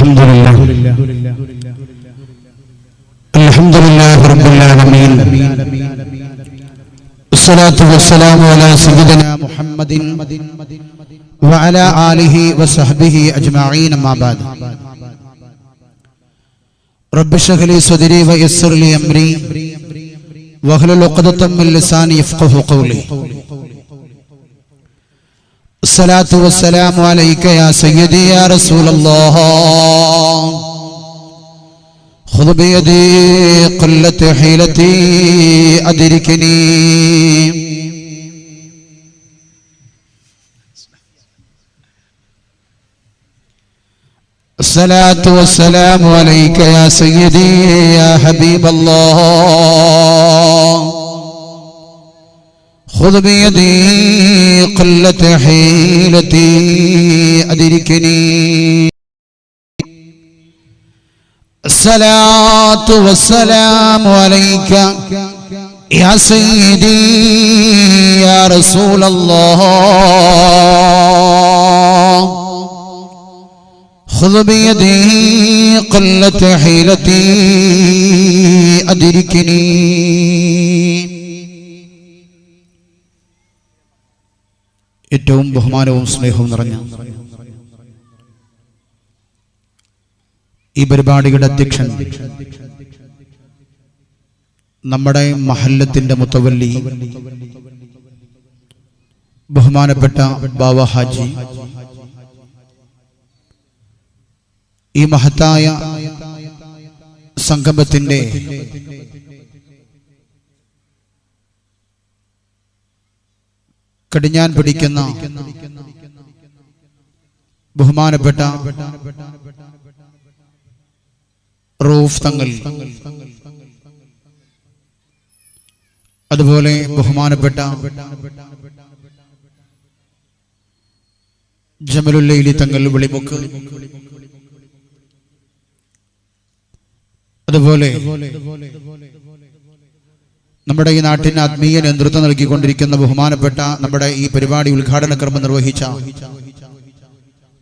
الحمد لله رب العالمين والصلاة والسلام على سيدنا محمد وعلى آله وصحبه أجمعين أما بعد رب اشرح لي صدري ويسر لي أمري واحلل عقدة من لساني يفقهوا قولي الصلاة والسلام عليك يا سيدي يا رسول الله خذ بيدي قلة حيلتي أدركني الصلاة والسلام عليك يا سيدي يا حبيب الله خذ بيدي قلة حيلتي أدركني الصلاة والسلام عليك يا سيدي يا رسول الله خذ بيدي قلة حيلتي أدركني ഏറ്റവും ബഹുമാനവും സ്നേഹവും നിറഞ്ഞ ഈ പരിപാടിയുടെ അധ്യക്ഷൻ നമ്മുടെ മഹല്ലത്തിന്റെ മുത്തവല്ലി ബഹുമാനപ്പെട്ട ബാവ ഹാജി, ഈ മഹത്തായ സംഗമത്തിന്റെ കടിഞ്ഞാൻ പിടിക്കുന്ന ബഹുമാനപ്പെട്ട റൂഫ് തങ്ങൾ, അതുപോലെ ബഹുമാനപ്പെട്ട ജമലുല്ലൈലി തങ്ങൾ വെളിമുക്ക്, അതുപോലെ നമ്മുടെ ഈ നാട്ടിന് ആത്മീയ നേതൃത്വം നൽകിക്കൊണ്ടിരിക്കുന്ന ബഹുമാനപ്പെട്ട നമ്മുടെ ഈ പരിപാടി ഉദ്ഘാടന കർമ്മം നിർവഹിച്ച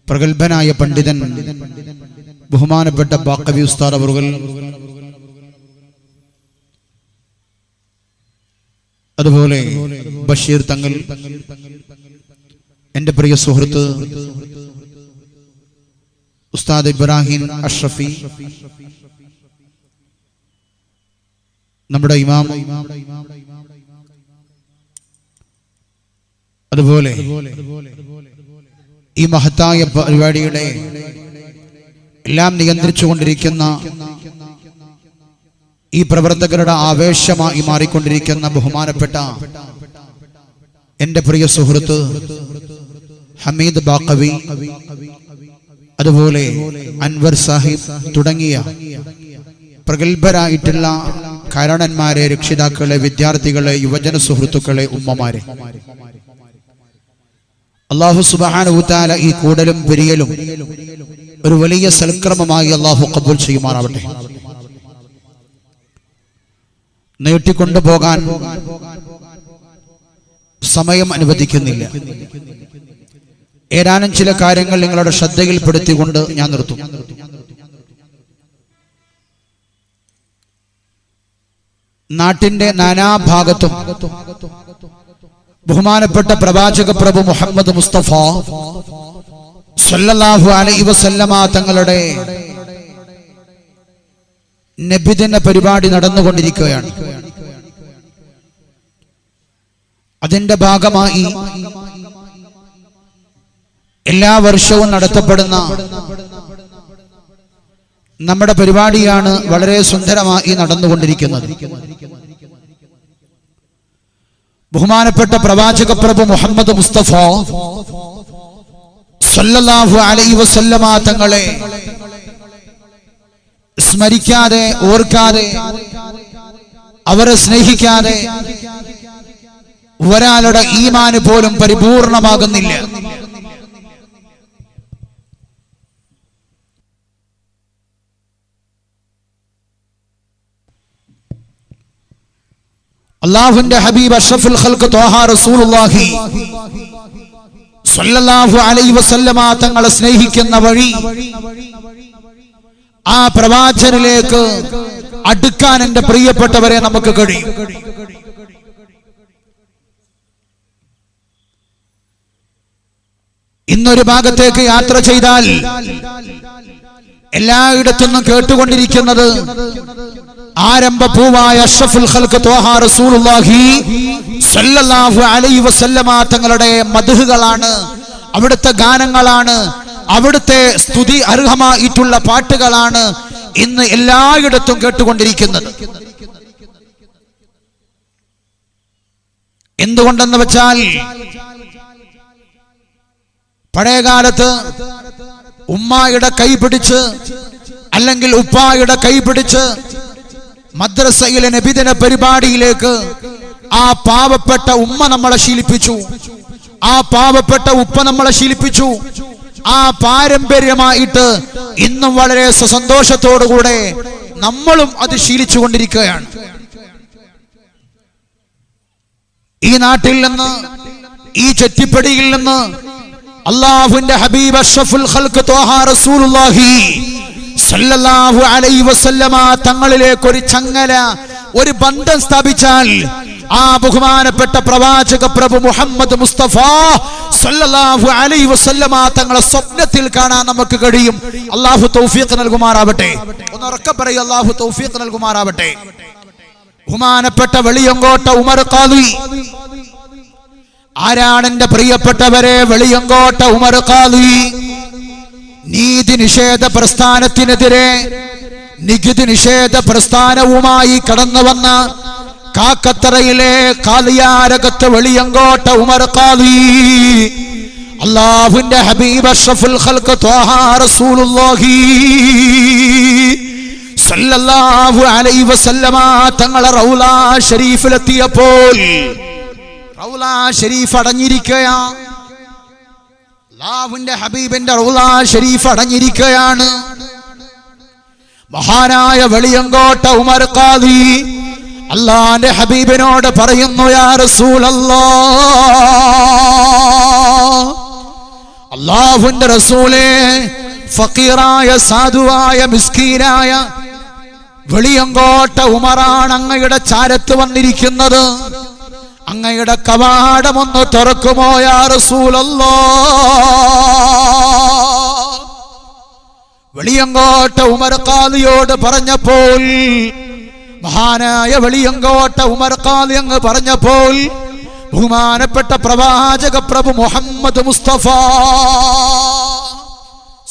പ്രഗത്ഭനായ പണ്ഡിതൻ ബഹുമാനപ്പെട്ട ബാക്കവി ഉസ്താദ് അവറുകൾ, അതുപോലെ ബഷീർ തങ്ങൾ, എന്റെ പ്രിയ സുഹൃത്ത് ഉസ്താദ് ഇബ്രാഹിം അഷ്റഫി, നമ്മുടെ ഇമാം, അതുപോലെ ഈ മഹത്തായ പരിപാടിയുടെ എല്ലാം നിയന്ത്രിച്ചുകൊണ്ടിരിക്കുന്ന ഈ പ്രവർത്തകരുടെ ആവേശമായി മാറിക്കൊണ്ടിരിക്കുന്ന ബഹുമാനപ്പെട്ട എന്റെ പ്രിയ സുഹൃത്ത് ഹമീദ് ബാക്കവി, അതുപോലെ അൻവർ സാഹിബ് തുടങ്ങിയ പ്രഗത്ഭരായിട്ടുള്ള കാരണന്മാരെ, രക്ഷിതാക്കളെ, വിദ്യാർത്ഥികളെ, യുവജന സുഹൃത്തുക്കളെ, ഉമ്മമാരെ, അല്ലാഹു സുബ്ഹാനഹു വ തആല ഈ കൂടലും പിരിയലും ഒരു വലിയ സൽക്രമമായി അല്ലാഹു ഖബൂൽ ചെയ്യുമാറാവട്ടെ. നീട്ടിക്കൊണ്ടുപോകാൻ സമയം അനുവദിക്കുന്നില്ല. ഏതാനും ചില കാര്യങ്ങൾ നിങ്ങളുടെ ശ്രദ്ധയിൽപ്പെടുത്തിക്കൊണ്ട് ഞാൻ നിർത്തും. നാട്ടിന്റെ നാനാഭാഗത്തും ബഹുമാനപ്പെട്ട പ്രവാചക പ്രഭു മുഹമ്മദ് മുസ്തഫ സല്ലല്ലാഹു അലൈഹി വസല്ലമ തങ്ങളുടെ നബിദിന പരിപാടി നടന്നുകൊണ്ടിരിക്കുകയാണ്. അതിന്റെ ഭാഗമായി എല്ലാ വർഷവും നടത്തപ്പെടുന്ന നമ്മുടെ പരിപാടിയാണ് വളരെ സുന്ദരമായി നടന്നുകൊണ്ടിരിക്കുന്നത്. ബഹുമാനപ്പെട്ട പ്രവാചക പ്രഭു മുഹമ്മദ് മുസ്തഫ സല്ലല്ലാഹു അലൈഹി വസല്ലമ തങ്ങളെ സ്മരിക്കാതെ, ഓർക്കാതെ, അവരെ സ്നേഹിക്കാതെ ഒരാളുടെ ഈമാന് പോലും പരിപൂർണമാകുന്നില്ല. അല്ലാഹുവിന്റെ ഹബീബ് അഷ്റഫുൽ ഖൽഖ് ത്വാഹ റസൂലുള്ളാഹി സ്വല്ലല്ലാഹു അലൈഹി വസല്ലമ തങ്ങളെ സ്നേഹിക്കുന്ന വഴി, അവിടുത്തെ പരിപാടികൾ, അവിടുത്തെ ജീവിതം, അവിടുത്തെ കർമ്മങ്ങൾ, അവിടുത്തെ പ്രവർത്തനങ്ങൾ, അവിടുത്തെ സൽക്കർമ്മങ്ങൾ, അവിടുത്തെ ജീവിതം, അവിടുത്തെ ജീവിതം, അവിടുത്തെ കർമ്മങ്ങൾ, ആ പ്രവാചകനിലേക്ക് അടുക്കാൻ എൻ്റെ പ്രിയപ്പെട്ടവരെ നമുക്ക് കഴിയും. ഇന്നൊരു ഭാഗത്തേക്ക് യാത്ര ചെയ്താൽ എല്ലായിടത്തുനിന്നും കേട്ടുകൊണ്ടിരിക്കുന്നത് ആരംഭപൂവായ അഷ്റഫുൽ ഖൽഖ് ത്വാഹ റസൂലുള്ളാഹി സ്വല്ലല്ലാഹു അലൈഹി വസല്ലമ തങ്ങളുടെ മദ്ഹുകളാണ്, അവിടുത്തെ ഗാനങ്ങളാണ്, അവിടുത്തെ സ്തുതി അർഹമായിട്ടുള്ള പാട്ടുകളാണ് ഇന്ന് എല്ലായിടത്തും കേട്ടുകൊണ്ടിരിക്കുന്നത്. എന്തുകൊണ്ടെന്ന് വെച്ചാൽ പഴയകാലത്ത് ഉമ്മായുടെ കൈ പിടിച്ച് അല്ലെങ്കിൽ ഉപ്പായുടെ കൈ പിടിച്ച് മദ്രസയിലെ നബിദിന പരിപാടിയിലേക്ക് ആ പാവപ്പെട്ട ഉമ്മ നമ്മളെ ശീലിപ്പിച്ചു, ആ പാവപ്പെട്ട ഉപ്പ നമ്മളെ ശീലിപ്പിച്ചു. ആ പാരമ്പര്യമായിട്ട് ഇന്നും വളരെ സന്തോഷത്തോടുകൂടെ നമ്മളും അത് ശീലിച്ചു കൊണ്ടിരിക്കുകയാണ്. ഈ നാട്ടിൽ നിന്ന്, ഈ ചെറ്റിപ്പടിയിൽ നിന്ന് അല്ലാഹുവിന്റെ ഹബീബ് അഷ്റഫുൽ ഖൽഖ് ത്വാഹ റസൂലുള്ളാഹി സല്ലല്ലാഹു അലൈഹി വസല്ലമ തങ്ങളിലേക്ക് ഒരു ചങ്ങല, ഒരു ബന്ധം സ്ഥാപിച്ചാൽ ആ ബഹുമാനപ്പെട്ട പ്രവാചക പ്രഭു മുഹമ്മദ് മുസ്തഫ സല്ലല്ലാഹു അലൈഹി വസല്ലമ തങ്ങളെ സ്വപ്നത്തിൽ കാണാൻ നമുക്ക് കഴിയും. അല്ലാഹു തൗഫീഖ് നൽകുമാറാവട്ടെ. ഒന്ന് ഉറക്കെ പറയൂ, അല്ലാഹു തൗഫീഖ് നൽകുമാറാവട്ടെ. ബഹുമാനപ്പെട്ട വെളിയങ്കോട്ട ഉമർ ഖാദി ആരാണ് എൻ്റെ പ്രിയപ്പെട്ടവരെ? വെളിയങ്കോട്ട ഉമർ ഖാദി നീതി നിഷേധ പ്രസ്ഥാനത്തിനെതിരെ നികുതി നിഷേധ പ്രസ്ഥാനവുമായി കടന്നു വന്ന കാക്കത്തറയിലെ ഖാദിയാരകത്ത് വെളിയങ്കോട്ട ഉമർ ഖാദി അല്ലാഹുവിന്റെ ഹബീബ് അഷ്റഫുൽ ഖൽഖ് ത്വാഹ റസൂലുള്ളാഹി സല്ലല്ലാഹു അലൈഹി വസല്ലമ തങ്ങളെ റൗള ഷരീഫിലെത്തിയപ്പോൾ റൗള ഷരീഫ് അടഞ്ഞിരിക്കുകയാണ്. അല്ലാഹുവിന്റെ ഹബീബിന്റെ റൗള ഷരീഫ് അടഞ്ഞിരിക്കുകയാണ്. മഹാനായ വെളിയങ്കോട്ട ഉമർ ഖാദി അല്ലാഹുവിന്റെ ഹബീബിനോട് പറയുന്നു, യാ റസൂലല്ലാഹ്, അല്ലാഹുവിന്റെ റസൂലേ, ഫഖീറായ സാധുവായ മിസ്കീനായ വെളിയങ്കോട്ട ഉമറാണ് അങ്ങയുടെ ചാരത്ത് വന്നിരിക്കുന്നത്. അങ്ങയുടെ കവാടമൊന്ന് തുറക്കുമോ യാ റസൂലല്ലാഹ്? വെളിയങ്കോട്ട ഉമർ ഖാദിയോട് പറഞ്ഞപ്പോൾ, മഹാനായ വെളിയങ്കോട്ട ഉമർ ഖാദി അങ്ങ് പറഞ്ഞപ്പോൾ, ബഹുമാനപ്പെട്ട പ്രവാചക പ്രഭു മുഹമ്മദ് മുസ്തഫ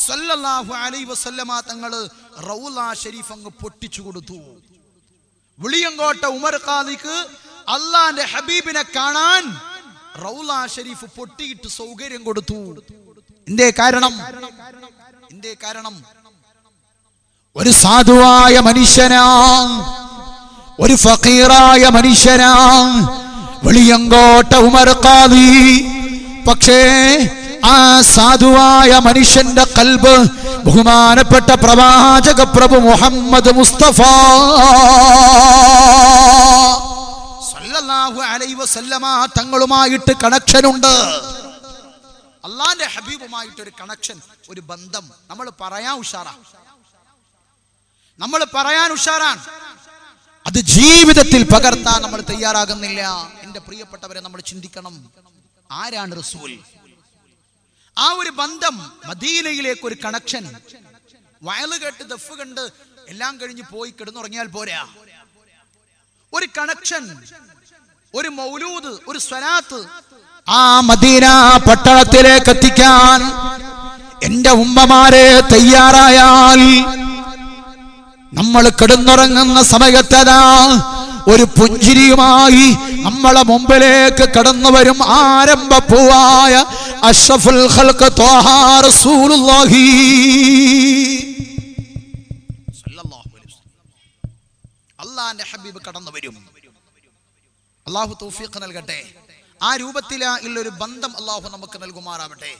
സല്ലല്ലാഹു അലൈഹി വസല്ലമ തങ്ങള് റൗള ഷരീഫ് അങ്ങ് പൊട്ടിച്ചു കൊടുത്തു. വെളിയങ്കോട്ട ഉമർ ഖാദിക്ക് അള്ളാന്റെ ഹബീബിനെ കാണാൻ റൗള ഷരീഫ് പൊട്ടിയിട്ട് സൗകര്യം കൊടുത്തു. എന്തേ കാരണം? ഒരു സാധുവായ മനുഷ്യനാ, ഒരു ഫഖീറായ മനുഷ്യനാ വെളിയങ്കോട്ട ഉമർ ഖാദി. പക്ഷേ ആ സാധുവായ മനുഷ്യന്റെ ഖൽബ് ബഹുമാനപ്പെട്ട പ്രവാചക പ്രഭു മുഹമ്മദ് മുസ്തഫ സല്ലല്ലാഹു അലൈഹി വസല്ലമ തങ്ങളുമായിട്ട് കണക്ഷൻ ഉണ്ട്. അള്ളാന്റെ ഹബീബുമായിട്ട് ഒരു കണക്ഷൻ, ഒരു ബന്ധം. നമ്മൾ പറയാൻ ഉഷാറാണ്, അത് ജീവിതത്തിൽ പകർത്താൻ നമ്മൾ തയ്യാറാകുന്നില്ല. എന്റെ പ്രിയപ്പെട്ടവരെ, നമ്മൾ ചിന്തിക്കണം, ആരാണ് റസൂൽ? ആ ഒരു ബന്ധം, മദീനയിലേക്ക് ഒരു കണക്ഷൻ. വയല് കേട്ട് ദഫ് കണ്ട് എല്ലാം കഴിഞ്ഞ് പോയി കിടന്നുറങ്ങിയാൽ പോരാ. ഒരു കണക്ഷൻ, ഒരു മൗലൂദ്, ഒരു സ്വലാത്ത് ആ മദീന പട്ടണത്തിലേക്ക് എത്തിക്കാൻ എന്റെ ഉമ്മമാരെ തയ്യാറായാൽ, നമ്മൾ കിടന്നുറങ്ങുന്ന സമയത്തതാ ഒരു പുഞ്ചിരിയുമായി നമ്മളെ മുമ്പിലേക്ക് കടന്നു വരും ആരംഭപ്പൂവായ അഷ്റഫുൽ ഖൽഖ് ത്വാഹ റസൂലുള്ളാഹി സല്ലല്ലാഹു അലൈഹി വസല്ലം. അല്ലാഹുവിന്റെ ഹബീബ് കടന്നു വരും. അല്ലാഹു തൗഫീഖ് നൽകട്ടെ. ആ രൂപത്തിലുള്ള ഒരു ബന്ധം അല്ലാഹു നമുക്ക് നൽകുമാറാവട്ടെ.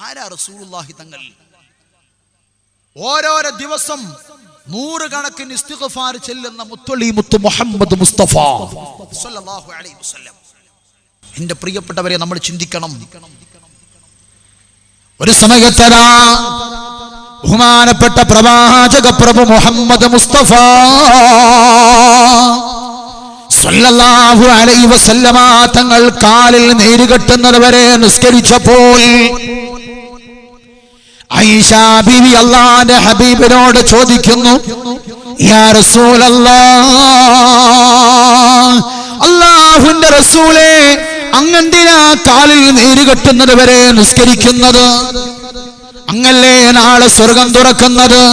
ആരാ റസൂലുള്ളാഹി തങ്ങൾ? ഓരോരോ ദിവസം 100 കണക്കിന് ഇസ്തിഗ്ഫാർ ചെല്ലുന്ന മുത്തളി മുത്ത് മുഹമ്മദ് മുസ്തഫ സല്ലല്ലാഹു അലൈഹി വസല്ലം. എന്റെ പ്രിയപ്പെട്ടവരെ, നമ്മൾ ചിന്തിക്കണം. ഒരു സമയത്തതാ ബഹുമാനപ്പെട്ട പ്രവാചക പ്രഭു മുഹമ്മദ് മുസ്തഫ സല്ലല്ലാഹു അലൈഹി വസല്ലമ തങ്ങൾ കാലിൽ നീരുകെട്ടുന്നത് വരെ നിസ്കരിച്ചപ്പോൾ ആയിഷ ബീവി അല്ലാഹുവിന്റെ ഹബീബിനോട് ചോദിക്കുന്നു, യാ റസൂലല്ലാഹ്, അല്ലാഹുവിന്റെ റസൂലേ, അങ്ങെന്തിനാ കാലിൽ നീരുകെട്ടുന്നത് വരെ നിസ്കരിക്കുന്നത്? അങ്ങല്ലേ നാളെ സ്വർഗം തുറക്കുന്നത്,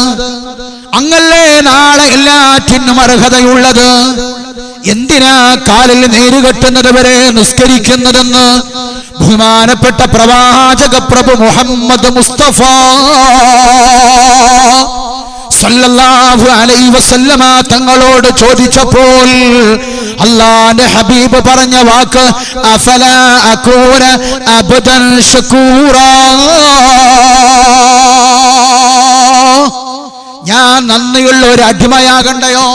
അങ്ങല്ലേ നാളെ എല്ലാറ്റിനും അർഹതയുള്ളത്, എന്തിനാ കാലിൽ നീരുകെട്ടുന്നത് വരെ നിസ്കരിക്കുന്നതെന്ന് ബഹുമാനപ്പെട്ട പ്രവാചക പ്രഭു മുഹമ്മദ് മുസ്തഫ സല്ലല്ലാഹു അലൈഹി വസല്ലമ തങ്ങളോട് ചോദിച്ചപ്പോൾ അല്ലാഹുവിന്റെ ഹബീബ് പറഞ്ഞ വാക്ക്, അഫലാ അകൂന അബ്ദൻ ശകൂറാ, ഞാൻ നന്ദിയുള്ള ഒരു അടിമയാകണ്ടയോ?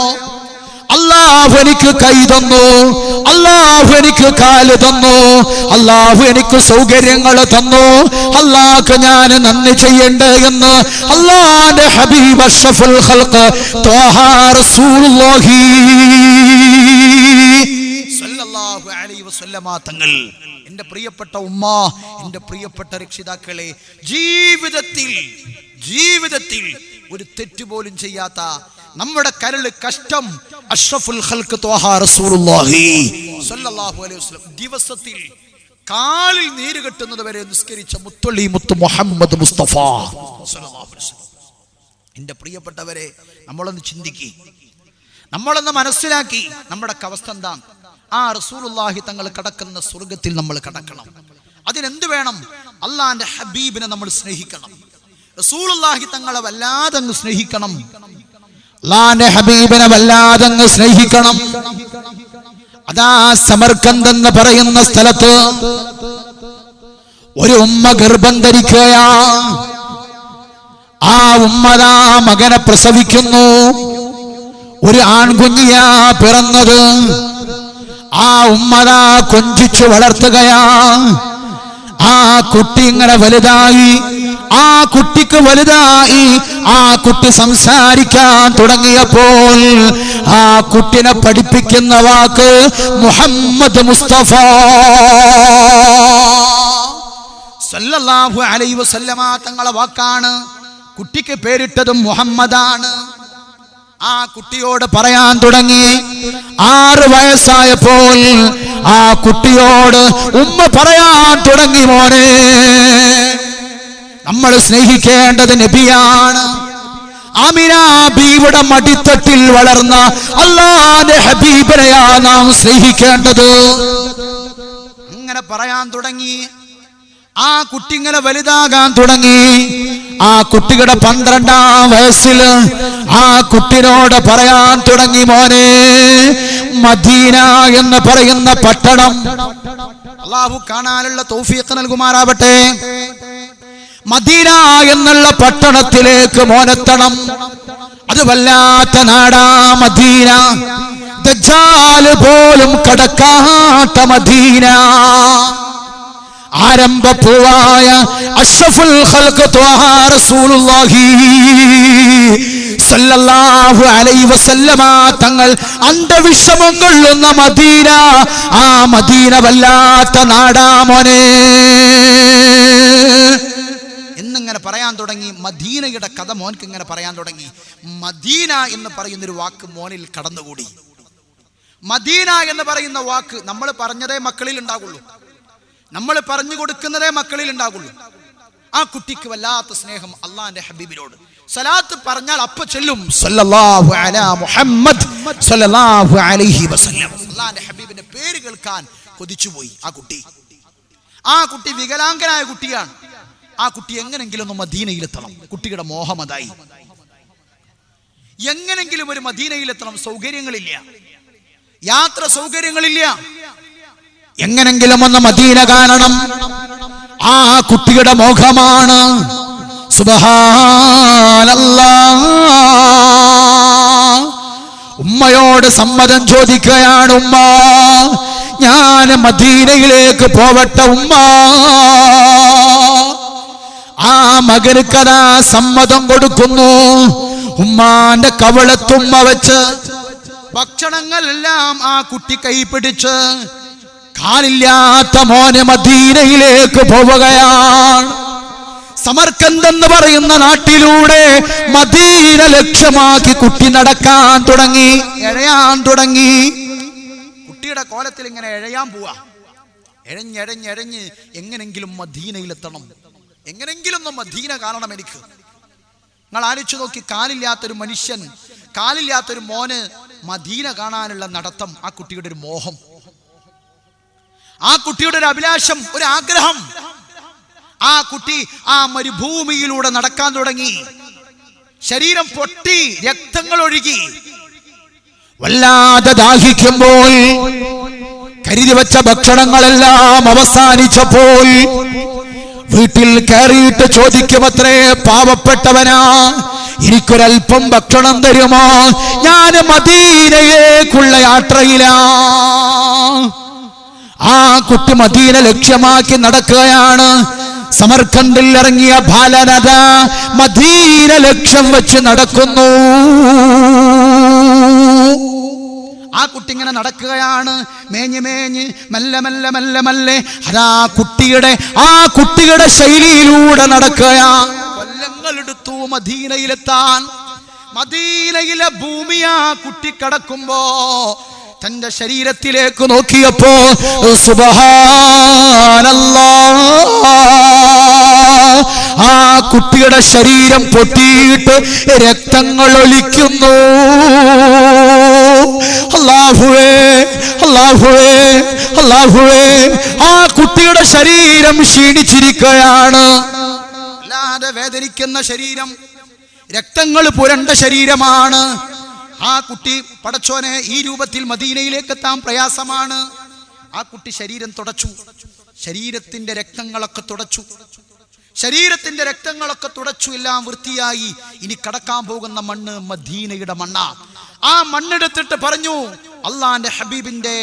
അല്ലാഹു എനിക്ക് കൈ തന്നു, അല്ലാഹു എനിക്ക് കാല് തന്നു, അല്ലാഹു എനിക്ക് സൗകര്യങ്ങൾ തന്നു, അല്ലാഹുക്ക് ഞാൻ നന്ദി ചെയ്യണ്ടേ എന്ന് അല്ലാഹുവിന്റെ ഹബീബ് അഷ്റഫുൽ ഖൽഖ് ത്വാഹ റസൂലുള്ളാഹി സല്ലല്ലാഹു അലൈഹി വസല്ലമ തങ്ങൾ. എൻ്റെ പ്രിയപ്പെട്ട ഉമ്മ, എൻ്റെ പ്രിയപ്പെട്ട രക്ഷിതാക്കളെ, ജീവിതത്തിൽ ഒരു തെറ്റ് പോലും ചെയ്യാത്ത നമ്മുടെ കരള് കഷ്ടം അഷ്റഫുൽ ഖൽഖ് ത്വാഹ റസൂലുള്ളാഹി സ്വല്ലല്ലാഹു അലൈഹി വസല്ലം ദിവസത്തിൽ കാലിൽ നീര് കെട്ടുന്നത് വരെ നിസ്കരിച്ച മുത്തുള്ളി മുത്തു മുഹമ്മദ് മുസ്തഫ സ്വല്ലല്ലാഹു അലൈഹി വസല്ലം. എൻ്റെ പ്രിയപ്പെട്ടവരെ, നമ്മളൊന്ന് ചിന്തിക്കി, നമ്മളൊന്ന് മനസ്സിലാക്കി നമ്മുടെ അവസ്ഥ എന്താ? ആ റസൂലുള്ളാഹി തങ്ങൾ കടക്കുന്ന സ്വർഗത്തിൽ നമ്മൾ കടക്കണം. അതിനെന്ത് വേണം? അല്ലാഹുവിന്റെ ഹബീബിനെ നമ്മൾ സ്നേഹിക്കണം, റസൂലുള്ളാഹി തങ്ങളെ വല്ലാതെ അങ്ങ് സ്നേഹിക്കണം, അല്ലാഹുവിന്റെ ഹബീബിനെ വല്ലാതെ അങ്ങ് സ്നേഹിക്കണം. അതാ സമർക്കന്ത് എന്ന് പറയുന്ന സ്ഥലത്ത് ഒരു ഉമ്മ ഗർഭം ധരിക്കുകയാ. ആ ഉമ്മതാ മകനെ പ്രസവിക്കുന്നു. ഒരു ആൺകുഞ്ഞിയാ പിറന്നത്. ആ ഉമ്മതാ കൊഞ്ചിച്ചു വളർത്തുകയാ. ആ കുട്ടി ഇങ്ങനെ വലുതായി, ആ കുട്ടിക്ക് വലുതായി, ആ കുട്ടി സംസാരിക്കാൻ തുടങ്ങിയപ്പോൾ ആ കുട്ടിനെ പഠിപ്പിക്കുന്ന വാക്ക് മുഹമ്മദ് മുസ്തഫ സല്ലല്ലാഹു അലൈഹി വസല്ലമ തങ്ങളെ വാക്കാണ്. കുട്ടിക്ക് പേരിട്ടതും മുഹമ്മദാണ്. ആ കുട്ടിയോട് പറയാൻ തുടങ്ങി. 6 വയസ്സായപ്പോൾ ആ കുട്ടിയോട് ഉമ്മ പറയാൻ തുടങ്ങി, മോനെ, നമ്മൾ സ്നേഹിക്കേണ്ടത് നബിയാണ്. ആമിന ബീവിയുടെ മടിത്തട്ടിൽ വളർന്ന അല്ലാഹുവിന്റെ ഹബീബിനെയാ നാം സ്നേഹിക്കേണ്ടത്. അങ്ങനെ പറയാൻ തുടങ്ങി. ആ കുട്ടി ഇങ്ങനെ വലുതാകാൻ തുടങ്ങി. ആ കുട്ടിയുടെ 12ാം വയസ്സിൽ ആ കുട്ടിനോട് പറയാൻ തുടങ്ങി, മോനെ, മദീന എന്ന് പറയുന്ന പട്ടണം, അല്ലാഹു കാണാനുള്ള തൗഫീഖ് നൽകുമാറാവട്ടെ, മദീന എന്നുള്ള പട്ടണത്തിലേക്ക് മോനെത്തണം. അത് വല്ലാത്ത നാടാ മദീന. ദജ്ജാൽ പോലും കടക്കാത്ത മദീന. ആരംഭപ്പൂവായ അഷ്റഫുൽ ഖൽഖ് ത്വാഹ റസൂലുള്ളാഹി സല്ലല്ലാഹു അലൈഹി വസല്ലമ തങ്ങൾ അന്തവിഷമം കൊള്ളുന്ന മദീന. ആ മദീന വല്ലാത്ത നാടാ മോനെ എന്നിങ്ങനെ പറയാൻ തുടങ്ങി. മദീനയുടെ കഥ മോൻക്ക് ഇങ്ങനെ പറയാൻ തുടങ്ങി. മദീന എന്ന് പറയുന്നൊരു വാക്ക് മോനിൽ കടന്നുകൂടി. മദീന എന്ന് പറയുന്ന വാക്ക് നമ്മൾ പറഞ്ഞതേ മക്കളിൽ ഉണ്ടാകുള്ളൂ, നമ്മൾ പറഞ്ഞു കൊടുക്കുന്നതേ മക്കളിൽ ഉണ്ടാകുള്ളൂ. ആ കുട്ടിക്ക് വല്ലാത്ത സ്നേഹം അല്ലാഹുവിന്റെ ഹബീബിനോട്. സലാത്ത് പറഞ്ഞാൽ അപ്പ ചൊല്ലും സല്ലല്ലാഹു അലാ മുഹമ്മദ് സല്ലല്ലാഹു അലൈഹി വസല്ലം. അല്ലാഹുവിന്റെ ഹബീബിന്റെ പേര് കേൾക്കാൻ കൊതിച്ചുപോയി ആ കുട്ടി വികലാംഗനായ കുട്ടിയാണ്. ആ കുട്ടി എങ്ങനെങ്കിലും ഒന്ന് മദീനയിലെത്തണം. കുട്ടിയുടെ മോഹം അതായി, എങ്ങനെങ്കിലും ഒരു മദീനയിലെത്തണം. സൗകര്യങ്ങളില്ല, യാത്ര സൗകര്യങ്ങളില്ല, എങ്ങനെങ്കിലും ഒന്ന് മദീന കാണണം. ആ കുട്ടിയുടെ മോഹമാണ്. സുബ്ഹാനല്ലാഹ്. ഉമ്മയോട് സമ്മതം ചോദിക്കുകയാണ്. ഉമ്മ, ഞാൻ മദീനയിലേക്ക് പോവട്ടെ ഉമ്മ. ആ മകന് കഥാ സമ്മതം കൊടുക്കുന്നു. ഉമ്മാന്റെ കവളത്തുമ്മ വെച്ച് ഭക്ഷണങ്ങളെല്ലാം ആ കുട്ടി കൈപിടിച്ച് കാലില്ലാത്ത മോനെ മദീനയിലേക്ക് പോവുകയാണ്. സമർക്കന്ത് എന്ന് പറയുന്ന നാട്ടിലൂടെ മദീന ലക്ഷ്യമാക്കി കുട്ടി നടക്കാൻ തുടങ്ങി, എഴയാൻ തുടങ്ങി. കുട്ടിയുടെ കോലത്തിൽ ഇങ്ങനെ എഴയാൻ പോവാ. എഴഞ്ഞെഴഞ്ഞെഴഞ്ഞ് എങ്ങനെങ്കിലും മദീനയിലെത്തണം, എങ്ങനെങ്കിലും ഒന്ന് മദീന കാണണം എനിക്ക്. നിങ്ങൾ ആലോചിച്ച് നോക്കി, കാലില്ലാത്തൊരു മനുഷ്യൻ, കാലില്ലാത്തൊരു മോന് മദീന കാണാനുള്ള നടത്തം. ആ കുട്ടിയുടെ ഒരു മോഹം, ആ കുട്ടിയുടെ ഒരു അഭിലാഷം, ഒരു ആഗ്രഹം. ആ കുട്ടി ആ മരുഭൂമിയിലൂടെ നടക്കാൻ തുടങ്ങി. ശരീരം പൊട്ടി, രക്തങ്ങൾ ഒഴുകി. വല്ലാതെ ദാഹിക്കുമ്പോൾ കരുതി വെച്ച ഭക്ഷണങ്ങളെല്ലാം അവസാനിച്ചപ്പോൾ വീട്ടിൽ കയറിയിട്ട് ചോദിക്കുമത്രേ, പാവപ്പെട്ടവനാ, എനിക്കൊരൽപ്പം ഭക്ഷണം തരുമോ? ഞാൻ മദീനയിലേക്കുള്ള യാത്രയിലാ. ആ കുട്ടി മദീന ലക്ഷ്യമാക്കി നടക്കുകയാണ്. സമർക്കണ്ടിൽ ഇറങ്ങിയ ബാലനത മദീന ലക്ഷ്യം വെച്ച് നടക്കുന്നു. ആ കുട്ടി ഇങ്ങനെ നടക്കുകയാണ്, മേഞ്ഞ് മേഞ്ഞ് മെല്ലെ മെല്ലെ മെല്ലെ മെല്ലെ. അതാ കുട്ടിയുടെ ശൈലിയിലൂടെ നടക്കുകയാ. കൊല്ലങ്ങളെടുത്തു മദീനയിലെത്താൻ. മദീനയിലെ ഭൂമി ആ കുട്ടി കടക്കുമ്പോ തന്റെ ശരീരത്തിലേക്ക് നോക്കിയപ്പോ സുബ്ഹാനല്ലാഹ്, ആ കുട്ടിയുടെ ശരീരം പൊട്ടിയിട്ട് രക്തങ്ങൾ ഒലിക്കുന്നു. അല്ലാഹുവേ, അല്ലാഹുവേ, അല്ലാഹുവേ. ആ കുട്ടിയുടെ ശരീരം ക്ഷീണിച്ചിരിക്കുകയാണ്. അല്ലാതെ വേദനിക്കുന്ന ശരീരം, രക്തങ്ങൾ പുരണ്ട ശരീരമാണ്. ആ കുട്ടി, പടച്ചോനെ, ഈ രൂപത്തിൽ മദീനയിലേക്ക് എത്താൻ പ്രയാസമാണ്. ആ കുട്ടി ശരീരം തുടച്ചു, ശരീരത്തിന്റെ രക്തങ്ങളൊക്കെ തുടച്ചു, ശരീരത്തിന്റെ രക്തങ്ങളൊക്കെ തുടച്ചു. എല്ലാം വൃത്തിയായി. ഇനി കടക്കാൻ പോകുന്ന മണ്ണ് മദീനയുടെ മണ്ണാ. ആ മണ്ണെടുത്തിട്ട് പറഞ്ഞു, അള്ളാന്റെ ഹബീബിന്റെ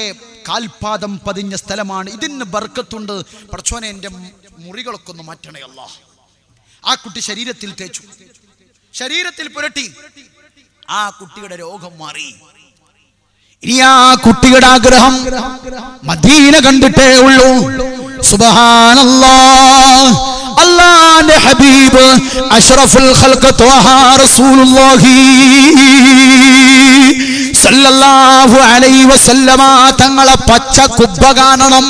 കാൽപാദം പതിഞ്ഞ സ്ഥലമാണ്, ഇതിന് ബർക്കത്തുണ്ട്. പടച്ചോനെ, എന്റെ മുറികളൊക്കെ ഒന്ന് മാറ്റണേ അല്ലാ. ആ കുട്ടി ശരീരത്തിൽ തേച്ചു, ശരീരത്തിൽ പുരട്ടി. ആ കുട്ടിയുടെ രോഗം മാറി. ഇനി ആ കുട്ടിയുടെ ആഗ്രഹം മദീന കണ്ടിട്ടേ ഉള്ളൂ. സുബ്ഹാനല്ലാഹ്, അല്ലാഹുവിന്റെ ഹബീബ് അഷ്റഫുൽ ഖൽഖ് ത്വഹ റസൂലുള്ളാഹി സല്ലല്ലാഹു അലൈഹി വസല്ലമ തങ്ങളെ പച്ച കുബ്ബ കാണണം.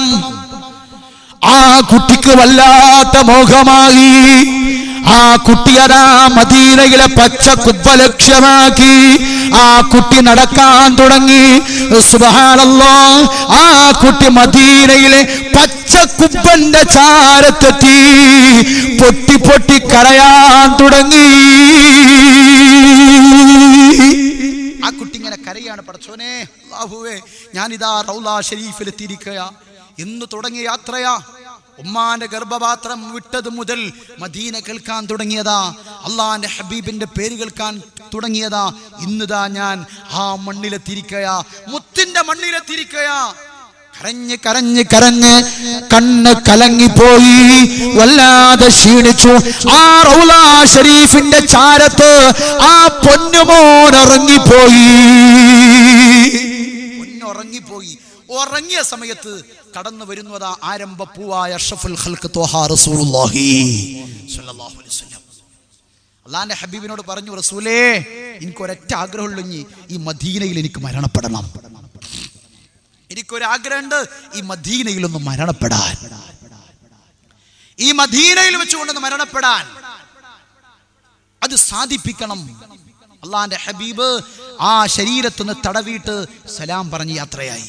ആ കുട്ടിക്ക് വല്ലാത്ത മോഹമായി. ആ കുട്ടി അതാ മദീനയിലെ പച്ച കുബ്ബ ലക്ഷ്യമാക്കി ആ കുട്ടി നടക്കാൻ തുടങ്ങി. സുബ്ഹാനല്ലാഹ്, ആ കുട്ടി മദീനയിലെ പച്ച കുബ്ബന്റെ ചാരത്തെത്തി പൊട്ടി പൊട്ടി കരയാൻ തുടങ്ങി. ആ കുട്ടി ഇങ്ങനെ കരയാണ്, പടച്ചോനെ, അല്ലാഹുവേ, ഞാനിതാ റൗള ഷരീഫിലെത്തിയിരിക്കയാ. എന്ന് തുടങ്ങിയ യാത്രയാ. ഉമ്മാന്റെ ഗർഭപാത്രം വിട്ടത് മുതൽ മദീന കേൾക്കാൻ തുടങ്ങിയതാ, അള്ളാന്റെ ഹബീബിന്റെ പേര് കേൾക്കാൻ തുടങ്ങിയതാ. ഇന്നിതാ ഞാൻ ആ മണ്ണിലെത്തിയിരിക്കയാ, മുത്തിന്റെ മണ്ണിലെത്തിയിരിക്കയാ. കരഞ്ഞ് കരഞ്ഞ് കരഞ്ഞ് കണ്ണ് കലങ്ങിപ്പോയി, വല്ലാതെ ക്ഷീണിച്ചു. ആ റൗള ഷരീഫിന്റെ ചാരത്ത് ആ പൊന്നുമോൻ ഉറങ്ങിപ്പോയി. പൊന്നുറങ്ങിപ്പോയി. ഉറങ്ങിയ സമയത്ത് കടന്നു വരുന്നതാ ആരംഭപ്പൂവായ അഷ്റഫുൽ ഖൽഖ് ത്വഹ റസൂലുള്ളാഹി സ്വല്ലല്ലാഹു അലൈഹി വസല്ലം. അല്ലാഹുവിന്റെ ഹബീബിനോട് പറഞ്ഞു, റസൂലേ, എനിക്കൊരൊറ്റ ആഗ്രഹമുള്ളൂ, ഈ മദീനയിൽ എനിക്ക് മരണപ്പെടണം. എനിക്കൊരാഗ്രഹമുണ്ട്, ഈ മദീനയിലൊന്ന് മരണപ്പെടാൻ, ഈ മദീനയിൽ വെച്ചുകൊണ്ടൊന്ന് മരണപ്പെടാൻ. അത് സാധിപ്പിക്കണം. അല്ലാഹുവിന്റെ ഹബീബ് ആ ശരീരത്തുനിന്ന് തടവിയിട്ട് സലാം പറഞ്ഞ് യാത്രയായി.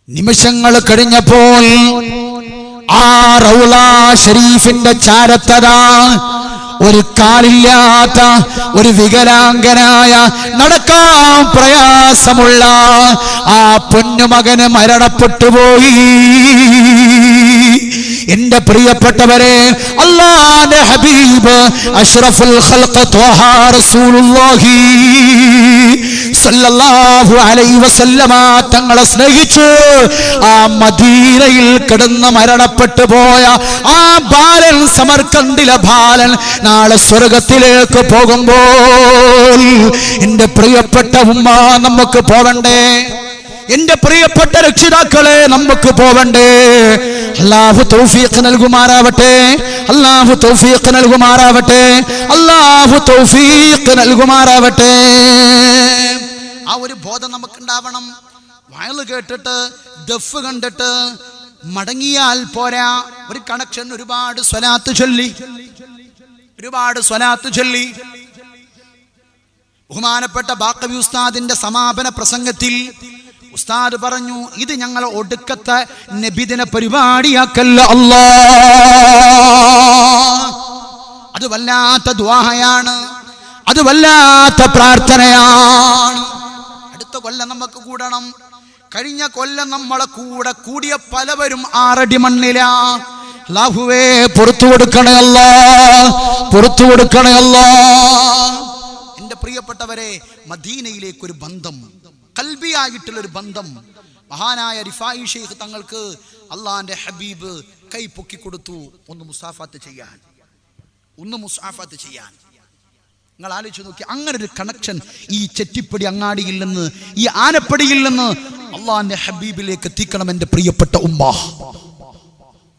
നിമിഷങ്ങൾ കഴിഞ്ഞപ്പോൾ ആ റൗള ഷരീഫിന്റെ ചാരത്തതാ ഒരു കാലില്ലാത്ത ഒരു വികലാംഗനായ നടക്കാൻ പ്രയാസമുള്ള ആ പൊന്നുമകന് മരണപ്പെട്ടുപോയി. എന്റെ പ്രിയപ്പെട്ടവരെ, അല്ലാഹുവിന്റെ ഹബീബ് അഷ്റഫുൽ ഖൽഖ് ത്വഹ റസൂലുള്ളാഹി സല്ലല്ലാഹു അലൈഹി വസല്ലമ തങ്ങളെ സ്നേഹിച്ച് ആ മദീനയിൽ കിടന്ന് മരണപ്പെട്ടു പോയ ആ ബാലൻ, സമർക്കന്ദിലെ ബാലൻ നാളെ സ്വർഗത്തിലേക്ക് പോകുമ്പോൾ എന്റെ പ്രിയപ്പെട്ട ഉമ്മ നമുക്ക് പോവണ്ടേ? എന്റെ പ്രിയപ്പെട്ട രക്ഷിതാക്കളെ നമുക്ക് പോവണ്ടേ? അല്ലാഹു തൗഫീഖ് നൽകുമാറാവട്ടെ, അല്ലാഹു തൗഫീഖ് നൽകുമാറാവട്ടെ, അല്ലാഹു തൗഫീഖ് നൽകുമാറാവട്ടെ. ആ ഒരു ബോധം നമുക്കുണ്ടാവണം. വയല് കേട്ടിട്ട് ദഫ് കണ്ടിട്ട് മടങ്ങിയാൽ പോരാ. ഒരു കണക്ഷൻ, ഒരുപാട് സ്വലാത്ത് ചൊല്ലി, ഒരുപാട് സ്വലാത്ത് ചൊല്ലി. ബഹുമാനപ്പെട്ട ബാഖവി ഉസ്താദിന്റെ സമാപന പ്രസംഗത്തിൽ ഉസ്താദ് പറഞ്ഞു, ഇത് ഞങ്ങൾ ഒടുക്കത്തെ നബിദിന പരിപാടിയാക്കല്ല അല്ലാ. അത് വല്ലാത്ത ദുആയാണ്, അത് വല്ലാത്ത പ്രാർത്ഥനയാണ്. അടുത്ത കൊല്ലം നമുക്ക് കൂടണം. കഴിഞ്ഞ കൊല്ലം നമ്മളെ കൂടെ കൂടിയ പലവരും 6 അടി മണ്ണിലാ. അല്ലാഹുവേ പുറത്തു കൊടുക്കണേ അല്ലാ, പുറത്തു കൊടുക്കണേ അല്ലാ. എന്റെ പ്രിയപ്പെട്ടവരെ, മദീനയിലേക്ക് ഒരു ബന്ധം, കൽബിയായിട്ടുള്ളൊരു ബന്ധം. മഹാനായ റിഫായി ഷെയ്ഖ് തങ്ങൾക്ക് അള്ളാന്റെ ഹബീബ് കൈ പൊക്കി കൊടുത്തു, ഒന്ന് മുസാഫത്ത് ചെയ്യാൻ, ഒന്ന് മുസാഫത്ത് ചെയ്യാൻ. നിങ്ങൾ ആലോചിച്ച് നോക്കി, അങ്ങനെ ഒരു കണക്ഷൻ ഈ ചെറ്റിപ്പടി അങ്ങാടിയിൽ നിന്ന്, ഈ ആനപ്പടിയിൽ നിന്ന് അള്ളാന്റെ ഹബീബിലേക്ക് എത്തിക്കണം. എൻ്റെ പ്രിയപ്പെട്ട ഉമ്മ,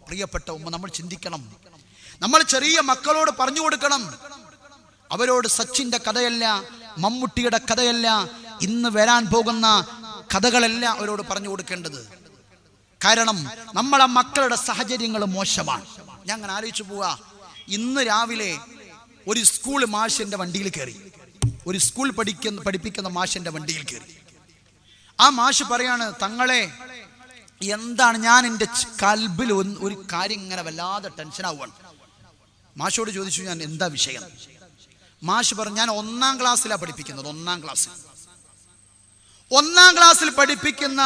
പ്രിയപ്പെട്ട ഉമ്മ, നമ്മൾ ചിന്തിക്കണം. നമ്മൾ ചെറിയ മക്കളോട് പറഞ്ഞു കൊടുക്കണം. അവരോട് സച്ചിന്റെ കഥയല്ല, മമ്മൂട്ടിയുടെ കഥയല്ല, ഇന്ന് വരാൻ പോകുന്ന കഥകളല്ല അവരോട് പറഞ്ഞു കൊടുക്കേണ്ടത്. കാരണം നമ്മളെ മക്കളുടെ സാഹചര്യങ്ങൾ മോശമാണ്. ഞാൻ അങ്ങനെ ആലോചിച്ചു പോവാ. ഇന്ന് രാവിലെ ഒരു സ്കൂൾ മാഷിന്റെ വണ്ടിയിൽ കയറി, ഒരു സ്കൂൾ പഠിപ്പിക്കുന്ന മാഷിന്റെ വണ്ടിയിൽ കയറി. ആ മാഷ് പറയാണ്, തങ്ങളെ എന്താണ്, ഞാൻ എൻ്റെ കൽബിൽ ഒരു കാര്യം ഇങ്ങനെ വല്ലാതെ ടെൻഷൻ ആവുകയാണ്. മാഷോട് ചോദിച്ചു, ഞാൻ എന്താ വിഷയം? മാഷ് പറഞ്ഞു, ഞാൻ 1-ാം ക്ലാസ്സിലാണ് പഠിപ്പിക്കുന്നത്. 1-ാം ക്ലാസ്സിൽ, 1-ാം ക്ലാസ്സിൽ പഠിപ്പിക്കുന്ന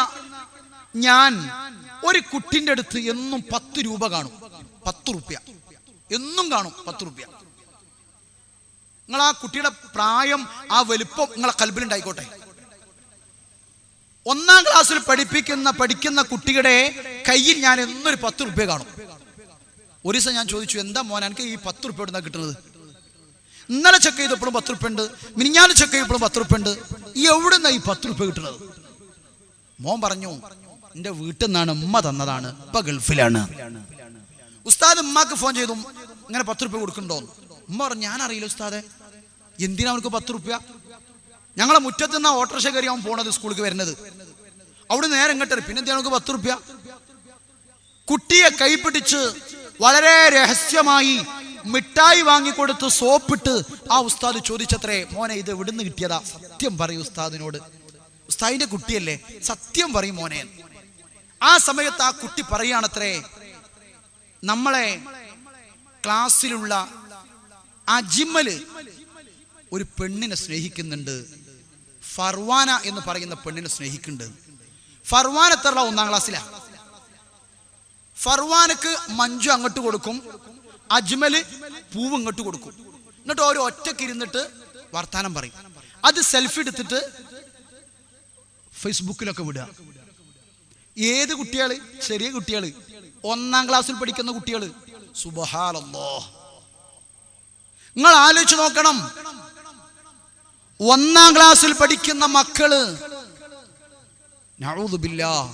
ഞാൻ ഒരു കുട്ടിൻ്റെ അടുത്ത് എന്നും 10 രൂപ കാണും. 10 റുപ്യ എന്നും കാണും. 10 റുപ്യ. നിങ്ങൾ ആ കുട്ടിയുടെ പ്രായം, ആ വലുപ്പം നിങ്ങളെ കൽബിലുണ്ടായിക്കോട്ടെ. 1-ാം ക്ലാസ്സിൽ പഠിക്കുന്ന കുട്ടിയുടെ കയ്യിൽ ഞാൻ എന്നൊരു 10 റുപ്യ കാണും. ഒരു ദിവസം ഞാൻ ചോദിച്ചു, എന്താ മോൻ എനിക്ക് ഈ 10 റുപ്യ എവിടുന്നാ കിട്ടുന്നത്? ഇന്നലെ ചെക്ക് ചെയ്തപ്പോഴും 10 റുപ്യ ഉണ്ട്, മിനിഞ്ഞാല് ചെക്ക് ചെയ്തപ്പോഴും 10 റുപ്യ ഉണ്ട്. ഈ എവിടുന്നാ ഈ 10 റുപ്യ കിട്ടുന്നത്? മോൻ പറഞ്ഞു, എന്റെ വീട്ടിൽ നിന്നാണ്, ഉമ്മ തന്നതാണ്, ഇപ്പൊ ഗൾഫിലാണ്. ഉസ്താദ് ഉമ്മാക്ക് ഫോൺ ചെയ്തു, ഇങ്ങനെ 10 റുപ്യ കൊടുക്കണ്ടോ? ഉമ്മ പറഞ്ഞു, ഞാൻ അറിയില്ല ഉസ്താദെ, എന്തിനാ അവർക്ക് 10 റുപ്യ? ഞങ്ങളെ മുറ്റത്ത് നിന്നാ ഓട്ടോറിക്ഷ കയറി അവൻ പോണത്, സ്കൂളിലേക്ക് വരുന്നത്. അവിടെ നേരെ ഇങ്ങോട്ട്, പിന്നെ എന്തിനാ നമുക്ക് 10 റുപ്യ? കുട്ടിയെ കൈപിടിച്ച് വളരെ രഹസ്യമായി മിഠായി വാങ്ങിക്കൊടുത്ത് സോപ്പിട്ട് ആ ഉസ്താദ് ചോദിച്ചത്രേ, മോനെ ഇത് എവിടുന്ന് കിട്ടിയതാ? സത്യം പറയും ഉസ്താദിനോട്. ഉസ്താദിന്റെ കുട്ടിയല്ലേ, സത്യം പറയും മോനെ. ആ സമയത്ത് ആ കുട്ടി പറയാണത്രേ, നമ്മളെ ക്ലാസ്സിലുള്ള അജ്മല് ഒരു പെണ്ണിനെ സ്നേഹിക്കുന്നുണ്ട്, ഫർവാന എന്ന് പറയുന്ന പെണ്ണിനെ സ്നേഹിക്കുന്നുണ്ട്. ഫർവാൻ എത്ര 1-ാം ക്ലാസ്സിലാ. ഫർവാനക്ക് മഞ്ജു അങ്ങോട്ട് കൊടുക്കും, അജ്മല് പൂവ് ഇങ്ങോട്ട് കൊടുക്കും. എന്നിട്ട് ഓരോ ഒറ്റക്ക് ഇരുന്നിട്ട് വർത്താനം പറയും. അത് സെൽഫി എടുത്തിട്ട് ഫേസ്ബുക്കിലൊക്കെ വിടുക. ഏത് കുട്ടികള്? ചെറിയ കുട്ടികള്, 1-ാം ക്ലാസ്സിൽ പഠിക്കുന്ന കുട്ടികള്. സുബ്ഹാനല്ലാഹ്, നിങ്ങൾ ആലോചിച്ച് നോക്കണം. 1-ാം ക്ലാസ്സിൽ പഠിക്കുന്ന മക്കള്, നഊദു ബില്ലാഹ്,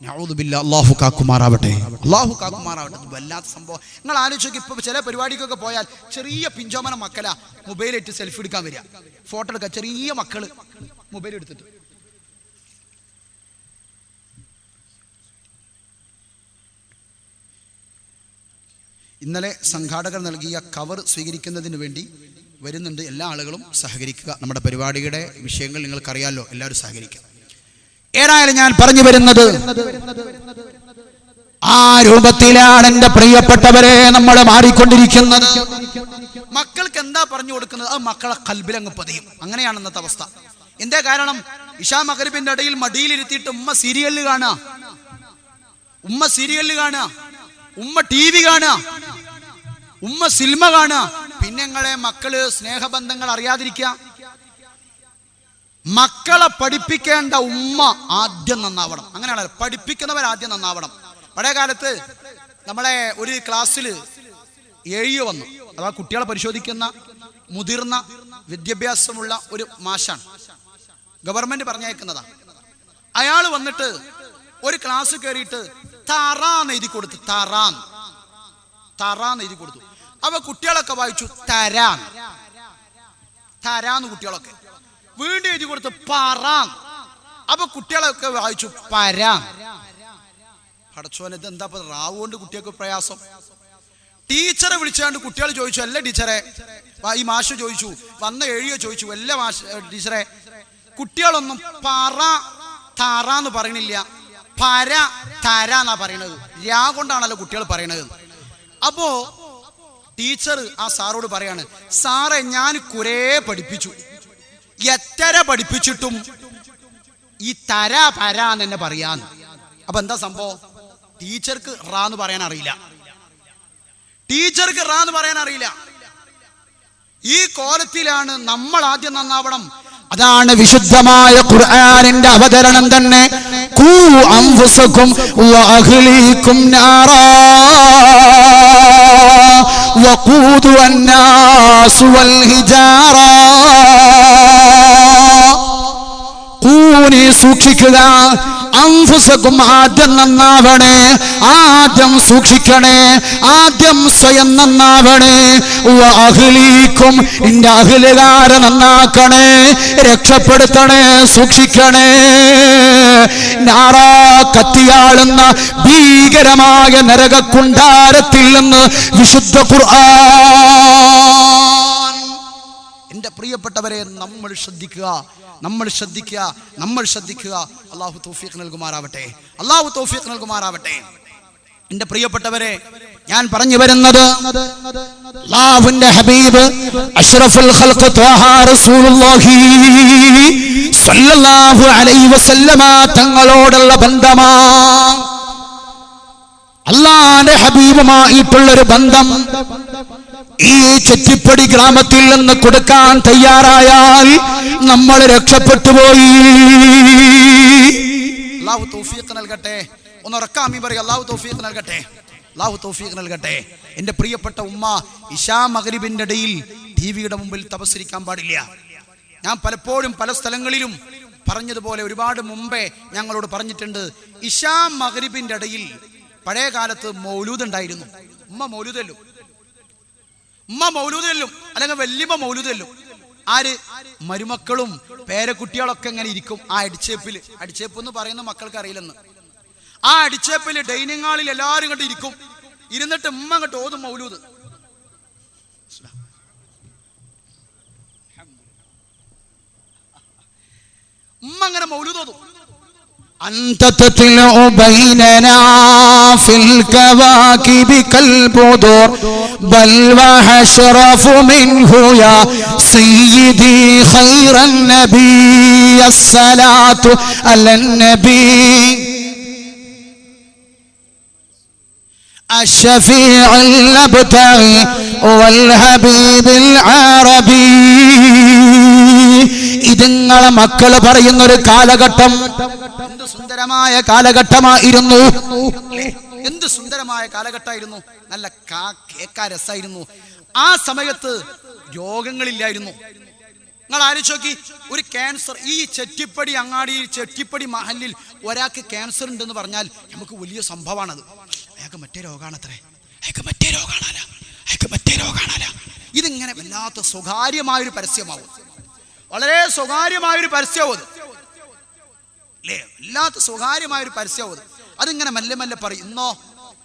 നഊദു ബില്ലാഹ്, അല്ലാഹു കാക്കുമാറാവട്ടെ, അല്ലാഹു കാക്കുമാറാവട്ടെ. വല്ലാത്ത സംഭവം. നിങ്ങൾ ആലോചിച്ച് നോക്കി, ഇപ്പൊ ചില പരിപാടിക്കൊക്കെ പോയാൽ ചെറിയ പിഞ്ചോമന മക്കളാ മൊബൈലിട്ട് സെൽഫി എടുക്കാൻ വരിക, ഫോട്ടോ എടുക്കുക. ചെറിയ മക്കള് മൊബൈൽ എടുത്തിട്ട്. ഇന്നലെ സംഘാടകർ നൽകിയ കവർ സ്വീകരിക്കുന്നതിന് വേണ്ടി വരുന്നുണ്ട്. എല്ലാ ആളുകളും സഹകരിക്കുക. നമ്മുടെ പരിപാടിയുടെ വിഷയങ്ങൾ നിങ്ങൾക്കറിയാലോ, എല്ലാവരും സഹകരിക്കുക. ഏതായാലും ഞാൻ പറഞ്ഞു വരുന്നത്, ആ രൂപത്തിലാണ് എൻ്റെ പ്രിയപ്പെട്ടവരെ നമ്മൾ മാറിക്കൊണ്ടിരിക്കുന്നത്. മക്കൾക്ക് എന്താ പറഞ്ഞു കൊടുക്കുന്നത്, അത് മക്കളെ കൽബിലങ്ങ് പതിയും. അങ്ങനെയാണ് ഇന്നത്തെ അവസ്ഥ. എന്താ കാരണം? ഇശാ മഗ്‌രിബിന്റെ ഇടയിൽ മടിയിലിരുത്തിയിട്ട് ഉമ്മ സീരിയല് കാണുക, ഉമ്മ സീരിയല് കാണുക, ഉമ്മ TV കാണുക, ഉമ്മ സിനിമ കാണുക. പിന്നെ നിങ്ങളെ മക്കള് സ്നേഹബന്ധങ്ങൾ അറിയാതിരിക്കുക. മക്കളെ പഠിപ്പിക്കേണ്ട ഉമ്മ ആദ്യം നന്നാവണം. അങ്ങനെയാണ്, പഠിപ്പിക്കുന്നവർ ആദ്യം നന്നാവണം. പഴയ കാലത്ത് നമ്മളെ ഒരു ക്ലാസ്സിൽ എഴുതി വന്നു, അഥവാ കുട്ടികളെ പരിശോധിക്കുന്ന മുതിർന്ന വിദ്യാഭ്യാസമുള്ള ഒരു മാഷാണ്, ഗവൺമെന്റ് പറഞ്ഞയക്കുന്നതാണ്. അയാൾ വന്നിട്ട് ഒരു ക്ലാസ് കയറിയിട്ട് തറാന്ന് എഴുതി കൊടുത്തു. തറാന്ന് എഴുതി കൊടുത്തു. അപ്പൊ കുട്ടികളൊക്കെ വായിച്ചു തരാന്ന് കുട്ടികളൊക്കെ. വീണ്ടും എഴുതി കൊടുത്തു പറാൻ. അപ്പൊ കുട്ടികളൊക്കെ വായിച്ചു പരാൻ. പടച്ചോനെ, ഇത് എന്താ റാവ് കൊണ്ട് കുട്ടികൾക്ക് പ്രയാസം? ടീച്ചറെ വിളിച്ചാണ്ട് കുട്ടികൾ ചോദിച്ചു, അല്ല ടീച്ചറെ, ഈ മാഷ് ചോദിച്ചു, വന്ന എഴുതിയോ ചോദിച്ചു, അല്ല മാഷ് ടീച്ചറെ, കുട്ടികളൊന്നും പറ തറാന്ന് പറയണില്ല, പര തരാന്നാ പറയണത്. രാ കൊണ്ടാണല്ലോ കുട്ടികൾ പറയണത്. അപ്പോ ടീച്ചർ ആ സാറോട് പറയാണ്, സാറേ ഞാൻ കുറേ പഠിപ്പിച്ചു, എത്ര പഠിപ്പിച്ചിട്ടും ഈ തര പരാന്ന് തന്നെ പറയാന്ന്. അപ്പൊ എന്താ സംഭവം? ടീച്ചർക്ക് റാന്ന് പറയാൻ അറിയില്ല. ഈ കോലത്തിലാണ് നമ്മൾ ആദ്യം നന്നാവണം. അതാണ് വിശുദ്ധമായ ഖുർആനിന്റെ അവതരണം തന്നെ. ഖൂ അൻഫുസകും വഅഹ്ലീകും നാറാ വഖൂദു അന്നാസു വൽ ഹിജാറാ. ഖൂനി സൂക്ഷിക്കുക, അൻഫുസകും ആദ്യം നന്നാവണേ, ആദ്യം സൂക്ഷിക്കണേ, ആദ്യം സ്വയം നന്നാവണേ. വഅഹ്ലീകും, നിന്റെ അഹ്ലുകാരെ നന്നാക്കണേ, രക്ഷപ്പെടുത്തണേ, സൂക്ഷിക്കണേ. നാറാ, കത്തിയാളുന്ന ഭീകരമായ നരകക്കുണ്ടാരത്തിൽ നിന്ന് വിശുദ്ധ ഖുർആൻ. എന്റെ പ്രിയപ്പെട്ടവരെ, നമ്മൾ ശ്രദ്ധിക്കുക. അല്ലാഹു തൗഫീഖ് നൽകുമാറാവട്ടെ. എന്റെ പ്രിയപ്പെട്ടവരെ, ഞാൻ പറഞ്ഞു വരുന്നത് അല്ലാഹുവിന്റെ ഹബീബ് അഷ്റഫുൽ ഖൽഖ് ത്വാഹ റസൂലുള്ളാഹി സ്വല്ലല്ലാഹു അലൈഹി വസല്ലമ തങ്ങളോടുള്ള ബന്ധമാണ്. അല്ലാഹുവിന്റെ ഹബീബുമായിട്ടുള്ളൊരു ബന്ധം ഈ ചെറ്റിപ്പടി ഗ്രാമത്തിൽ നിന്ന് കൊടുക്കാൻ തയ്യാറായാൽ നമ്മൾ രക്ഷപ്പെട്ടു പോയി. അല്ലാഹു തൗഫീഖ് നൽകട്ടെ. ഒന്ന് ഉറക്കെ ആമീൻ പറയുക. അല്ലാഹു തൗഫീഖ് നൽകട്ടെ. എന്റെ പ്രിയപ്പെട്ട ഉമ്മ, ഇശാ മഗ്രിബിന്റെ ഇടയിൽ ടിവിയുടെ മുമ്പിൽ തപസ്സിരിക്കാൻ പാടില്ല. ഞാൻ പലപ്പോഴും പല സ്ഥലങ്ങളിലും പറഞ്ഞതുപോലെ ഒരുപാട് മുമ്പേ ഞങ്ങളോട് പറഞ്ഞിട്ടുണ്ട്. ഇശാ മഗ്രിബിന്റെ ഇടയിൽ പഴയ കാലത്ത് മൗലൂദ് ഉണ്ടായിരുന്നു. ഉമ്മ മൗലൂദല്ലും അല്ലെങ്കിൽ വല്യമ്മ മൗലൂദല്ലും. ആര്? മരുമക്കളും പേരക്കുട്ടികളൊക്കെ ഇങ്ങനെ ഇരിക്കും ആ അടിച്ചേപ്പില്. അടിച്ചേപ്പ് എന്ന് പറയുന്ന മക്കൾക്ക് അറിയില്ലെന്ന്. ആ അടിച്ചേപ്പില് ഡൈനിങ് ഹാളിൽ എല്ലാവരും ഇങ്ങോട്ട് ഇരിക്കും. ഇരുന്നിട്ട് ഉമ്മ അങ്ങോട്ട് ഓതും മൗലൂദ്. ഉമ്മ അങ്ങനെ മൗലൂദ് ഓതും. أنت تطلع بيننا في الكواكب كالبدور بل وأشرف منه يا سيدي خير النبي الصلاة على النبي الشفيع الأبتغي والحبيب العربي. ഇതുങ്ങളെ മക്കള് പറയുന്നൊരു കാലഘട്ടം എന്ത് സുന്ദരമായ കാലഘട്ടമായിരുന്നു. എന്ത് സുന്ദരമായ കാലഘട്ടമായിരുന്നു. നല്ല കേൾക്കാൻ രസമായിരുന്നു. ആ സമയത്ത് രോഗങ്ങളില്ലായിരുന്നു. നിങ്ങൾ ആലോചിച്ച് നോക്കി, ഒരു ക്യാൻസർ ഈ ചെറ്റിപ്പടി അങ്ങാടിയിൽ ചെറ്റിപ്പടി മഹലിൽ ഒരാൾക്ക് ക്യാൻസർ ഉണ്ടെന്ന് പറഞ്ഞാൽ നമുക്ക് വലിയ സംഭവമാണത്. അയാൾക്ക് മറ്റേ രോഗമാണത്രേ, അയാൾക്ക് മറ്റേ രോഗമാണല്ല. ഇതിങ്ങനെ വല്ലാത്ത സ്വകാര്യമായൊരു പരസ്യമാവും. വളരെ സ്വകാര്യമായൊരു പരസ്യവും അല്ലേ, വല്ലാത്ത സ്വകാര്യമായൊരു പരസ്യവും. അതിങ്ങനെ മെല്ലെ മെല്ലെ പറയും.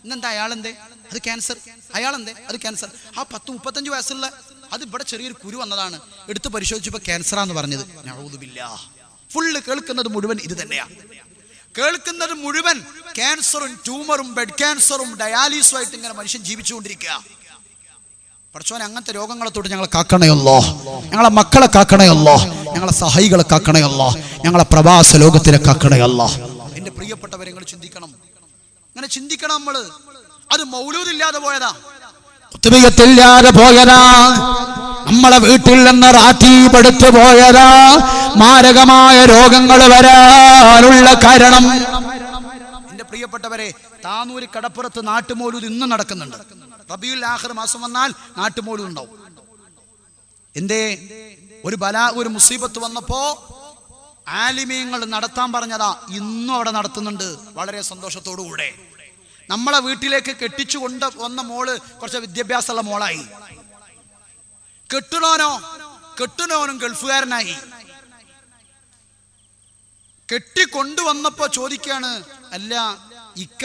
ഇന്നെന്താ അയാളെന്തേ, അത് ക്യാൻസർ, അയാളെന്തേ, അത് ക്യാൻസർ. ആ 10-35 വയസ്സുള്ള അത് ഇവിടെ ചെറിയൊരു കുരു വന്നതാണ്, എടുത്ത് പരിശോധിച്ചപ്പോൾ ക്യാൻസറാന്ന് പറഞ്ഞത്. നഊദു ബില്ലാഹ്. ഫുള്ള് കേൾക്കുന്നത് മുഴുവൻ ഇത് തന്നെയാണ്. കേൾക്കുന്നത് മുഴുവൻ ക്യാൻസറും ട്യൂമറും ബെഡ് ക്യാൻസറും ഡയാലിസും ആയിട്ട് ഇങ്ങനെ മനുഷ്യൻ ജീവിച്ചുകൊണ്ടിരിക്കുക. പടച്ചോനെ, അങ്ങനത്തെ രോഗങ്ങളെ തൊട്ട് ഞങ്ങളെ കാക്കണയല്ലോ, ഞങ്ങളെ മക്കളെ കാക്കണയല്ലോ, ഞങ്ങളെ സഹായികളെ കാക്കണയല്ലോ, ഞങ്ങളെ പ്രവാസ ലോകത്തിലെ കാക്കണയല്ലോ. എന്റെ പ്രിയപ്പെട്ടവരെ, നിങ്ങൾ ചിന്തിക്കണം, അങ്ങനെ ചിന്തിക്കണം. അത് മൗലൂദില്ലാതെ പോയതാ, ഖുത്ബിയത്തില്ലാതെ പോയതാ, നമ്മളെ വീട്ടിൽ നിന്ന് റാത്തീബ് എടുത്തു പോയതാ, മാരകമായ രോഗങ്ങൾ വരാനുള്ള കാരണം. എന്റെ പ്രിയപ്പെട്ടവരെ, താനൂര് കടപ്പുറത്ത് നാട്ടുമൗലൂദ് ഇന്നും നടക്കുന്നുണ്ട്. റബീഉൽ ആഖിർ മാസം വന്നാൽ നാട്ടുമൗലൂദ് ഉണ്ടാവും. എന്തേ? ഒരു മുസീബത്ത് വന്നപ്പോ ആലിമീങ്ങൾ നടത്താൻ പറഞ്ഞതാ, ഇന്നും അവിടെ നടത്തുന്നുണ്ട് വളരെ സന്തോഷത്തോടു കൂടെ. നമ്മളെ വീട്ടിലേക്ക് കെട്ടിച്ചു കൊണ്ട് വന്ന മോള് കുറച്ച് വിദ്യാഭ്യാസമുള്ള മോളായി. കെട്ടുനോനും ഗൾഫുകാരനായി. കെട്ടിക്കൊണ്ടുവന്നപ്പോ ചോദിക്കാണ്, അല്ല ഇക്ക,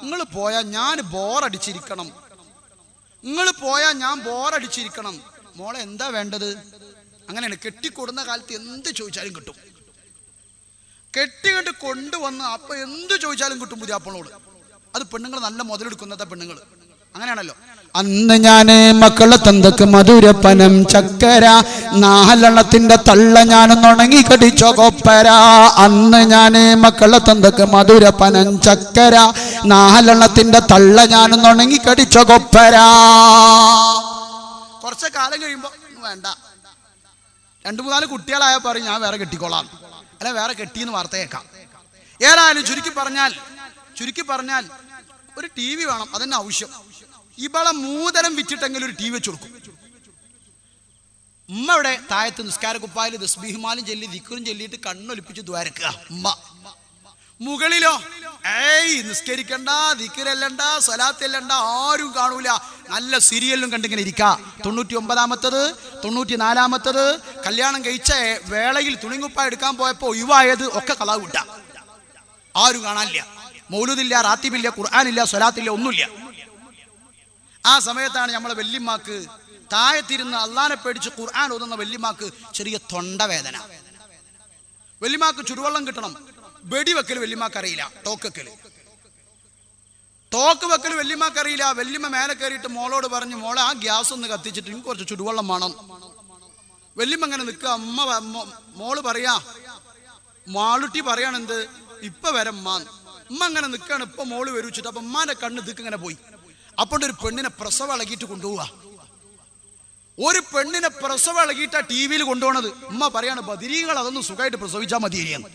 നിങ്ങൾ പോയാ ഞാൻ ബോറടിച്ചിരിക്കണം, നിങ്ങൾ പോയാ ഞാൻ ബോറടിച്ചിരിക്കണം. മോളെ എന്താ വേണ്ടത്? അങ്ങനെയാണ് കെട്ടിക്കൊടുന്ന കാലത്ത് എന്ത് ചോദിച്ചാലും കിട്ടും. കെട്ടിങ്ങോട്ട് കൊണ്ടുവന്ന് അപ്പൊ എന്ത് ചോദിച്ചാലും കിട്ടും പുതിയാപ്പളോട്. അത് പെണ്ണുങ്ങൾ നല്ല മുതലെടുക്കുന്നതാ പെണ്ണുങ്ങൾ, അങ്ങനെയാണല്ലോ. അന്ന് ഞാന് മക്കളെ തന്തക്ക് മധുരപ്പനം ചക്കര, നാലെണ്ണത്തിന്റെ തള്ള ഞാനൊന്നുണങ്ങി കടിച്ചോ കൊപ്പര. അന്ന് ഞാന് മക്കളെ തന്തക്ക് മധുരപ്പനം ചക്കര, നാലെണ്ണത്തിന്റെ തള്ള ഞാനൊന്നുണങ്ങി കടിച്ചോ കൊപ്പര. കുറച്ച് കാലം കഴിയുമ്പോ വേണ്ട, 2-3 കുട്ടികളായ പറയും ഞാൻ വേറെ കെട്ടിക്കോളാം, അല്ല വേറെ കെട്ടിയെന്ന് വാർത്ത കേൾക്കാം. ഏതായാലും ചുരുക്കി പറഞ്ഞാൽ ഒരു TV വേണം, അതന്നെ ആവശ്യം. ഇവളെ മൂതരം വിറ്റിട്ടെങ്കിലും ഒരു TV വെച്ച് കൊടുക്കും. ഉമ്മ ഇവിടെ താഴത്ത് നിസ്കാരക്കുപ്പായിൽ തസ്ബീഹുമാലും ചൊല്ലി ദിക്റും ചൊല്ലിയിട്ട് കണ്ണൊലിപ്പിച്ച് ദ്വാരക്കുക. ഉമ്മ മുകളിലോ നിസ്കരിക്കണ്ട, ദിക്റല്ലണ്ട, സ്വലാത്തല്ലണ്ട, ആരും കാണൂല, നല്ല സീരിയലും കണ്ടിങ്ങനെ ഇരിക്ക. 99-ാമത്തത് 94-ാമത്തത് കല്യാണം കഴിച്ച വേളയിൽ തുണിങ്ങുപ്പ എടുക്കാൻ പോയപ്പോ ഒഴിവായത് ഒക്കെ കളാ വിട്ട, ആരും കാണാനില്ല. മൗലൂദില്ല, റാത്തീബില്ല, ഖുർആനില്ല, സ്വലാത്തില്ല, ഒന്നുമില്ല. ആ സമയത്താണ് നമ്മളെ വല്യമ്മാക്ക് താഴത്തിരുന്ന് അള്ളാനെ പേടിച്ച് ഖുർആൻ ഓതുന്ന വല്യമ്മാക്ക് ചെറിയ തൊണ്ടവേദന. വല്യമ്മാക്ക് ചുടുവെള്ളം കിട്ടണം. വെടിവെക്കൽ വല്യമ്മാക്ക് അറിയില്ല, തോക്ക് വെക്കൽ വല്യമ്മാക്ക് അറിയില്ല. വല്യമ്മ മേലെ കയറിയിട്ട് മോളോട് പറഞ്ഞു, മോളെ ആ ഗ്യാസ് ഒന്ന് കത്തിച്ചിട്ട് എനിക്ക് കുറച്ച് ചുടുവെള്ളം വേണം. വല്യമ്മ അങ്ങനെ നിൽക്കുക. മോള് പറയാ, മാളുട്ടി പറയാണെന്ത്, ഇപ്പൊ വരം ഉമ്മ അങ്ങനെ നിൽക്കാണ്, ഇപ്പൊ മോള് വരൂച്ചിട്ട്. അപ്പൊ ഉമ്മാന്റെ കണ്ണ് ദിക്ക് ഇങ്ങനെ പോയി. അപ്പോൾ ഒരു പെണ്ണിനെ പ്രസവം ഇളകിയിട്ട് കൊണ്ടുപോവാ. ഒരു പെണ്ണിനെ പ്രസവം ഇളകിയിട്ടാ TV കൊണ്ടുപോണത്. ഉമ്മ പറയാണ്, ബദിരീങ്ങൾ അതൊന്നും സുഖമായിട്ട് പ്രസവിച്ചാൽ മതിയാണ്.